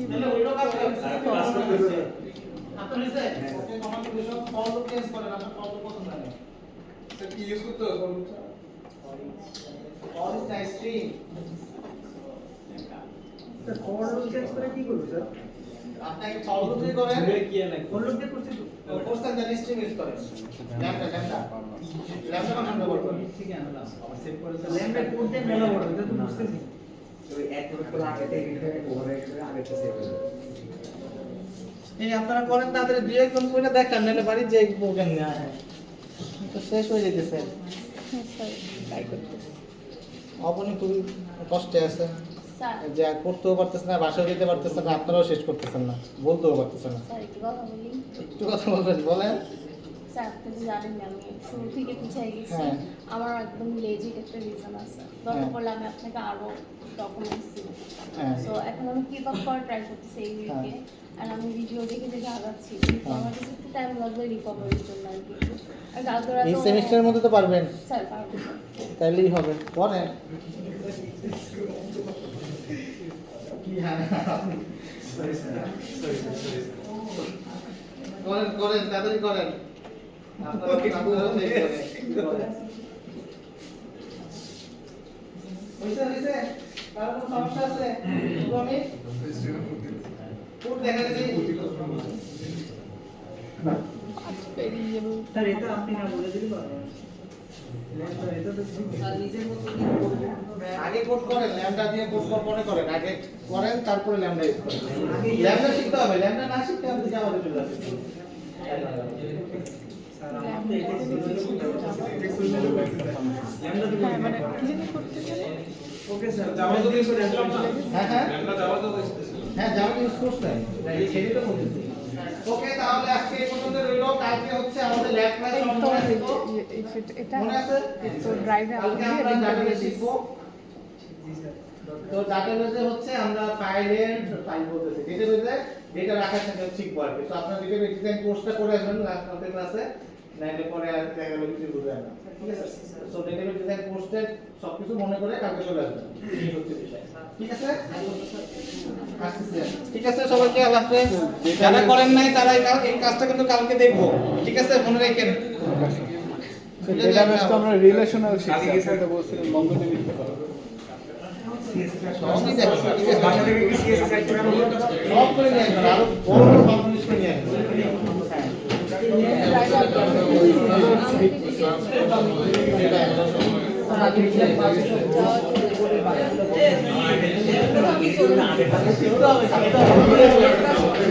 তাহলে ওই লোক আছে আপনি লিখে আপনি কমান্ড করে সব ফলো চেঞ্জ করেন আপনার ফলো পছন্দ না স্যার কি ইউজ করতে হবে ফলোটা orange string sir for loop change করে কি করব স্যার আপনাকে ফলো দিয়ে করেন ফর লুপ দিয়ে করছি তো কোর্সের জন্য স্ট্রিং ইউজ করেন ল্যাম্বডা ফাংশন ব্যবহার করেন ঠিক আছে আনলাম আবার সেভ করে ল্যাম্বডা কোড দিয়ে মেলা বড় এটা তো বুঝতেছি এই আপনারা করেন তাদের দুই একজন কইরা দেখান নালে বাড়ি যে বলবেন না তো শেষ হয়ে যেতেছে ট্রাই করতেছি আপনি খুবই কষ্টে আছে স্যার যে করতেও পারতেছেন না বাসায় যেতে পারতেছেন না আপনারাও শেষ করতেছেন না বলতেও পারতেছেন না স্যার একটু কথা বলি একটু কথা বলবেন বলেন স্যার আপনি তো জানেন না আমি শুরু থেকে পিছিয়ে গেছি হ্যাঁ। আমার একদম লেজিট একটা রিজন আছে হ্যাঁ। দরকার পড়লে আমি আপনাকে আরো ডকুমেন্টস দিব হ্যাঁ। সো এখন আমি কিপ আপ করার ট্রাই করতেছি এই উইকে আর আমি ভিডিও দেখে দেখে আগাচ্ছি কিন্তু হ্যাঁ। আমার কাছে একটু টাইম লাগবে রিকভারির জন্য আর কি আর কালকে এই রাতে সেমিস্টারের মধ্যে তো পারবেন স্যার পারবো তাইলেই হবে করেন কি করেন করেন তাড়াতাড়ি করেন আপনারা হইছে কার কোনো সমস্যা আছে আমি কোড দেখা গেছে ভেরিয়েবল স্যার এটা আপনি না বলে দিলে পারবেন ল্যাম্বডা এটা তো আগে কোড করেন ল্যামডা দিয়ে কোড পরে করেন আগে করেন তারপরে ল্যামডা ইউজ করেন ল্যামডা শিখতে হবে ল্যামডা না শিখতে আপনি জাভাতে চলে হ্যাঁ মানে কি জানি করতে গেলে ওকে স্যার জাভা তো ইউজ করে হ্যাঁ হ্যাঁ আমরা যাওয়া তো বুঝতেছি হ্যাঁ জাভা ইউজ করছেন সেটাই তো বলতেছি। ওকে তাহলে আজকে এই পর্যন্ত রইলো, কালকে হচ্ছে আমাদের ল্যাব ক্লাস এই তো মনে আছে তো? এটা মনে আছে? তো ড্রাইভে কালকে আমরা ডাটাবেস শিখবো। তো ডাটাবেসে হচ্ছে আমরা ফাইল বলতেছি ডেটাবেসে ডেটা রাখার সাথে শিখবো আর কি। তো আপনারা ডেটাবেস ডিজাইন কোর্সটা করে আসবেন লাস্ট ক্লাসে, নাইলে পরে আর দেখা গেল কিছু বুঝবেন না, ঠিক আছে? সো ডেটাবেস ডিজাইন কোর্সের সবকিছু মনে করে কালকে চলে আসবেন, এই হচ্ছে বিষয়, ঠিক আছে? আসতেছি। ঠিক আছে সবাইকে আল্লাহ হাফেজ। যারা করেন নাই তারা এই কাজটা কিন্তু কালকে দেখবো, ঠিক আছে? মনে রাখেন। ডেটাবেস তো আমরা রিলেশনাল শিখছি, আপনি তো বলছিলেন মঙ্গোডিবি লিখতে পারো। সবই দেখো, ঠিক আছে? বাসা থেকে কি সিএসএস অ্যাড করে আমরা সব করে নিয়ে আসবেন, আরো বড় বড় কম্পিটিশন করে নিয়ে আসবেন। আমি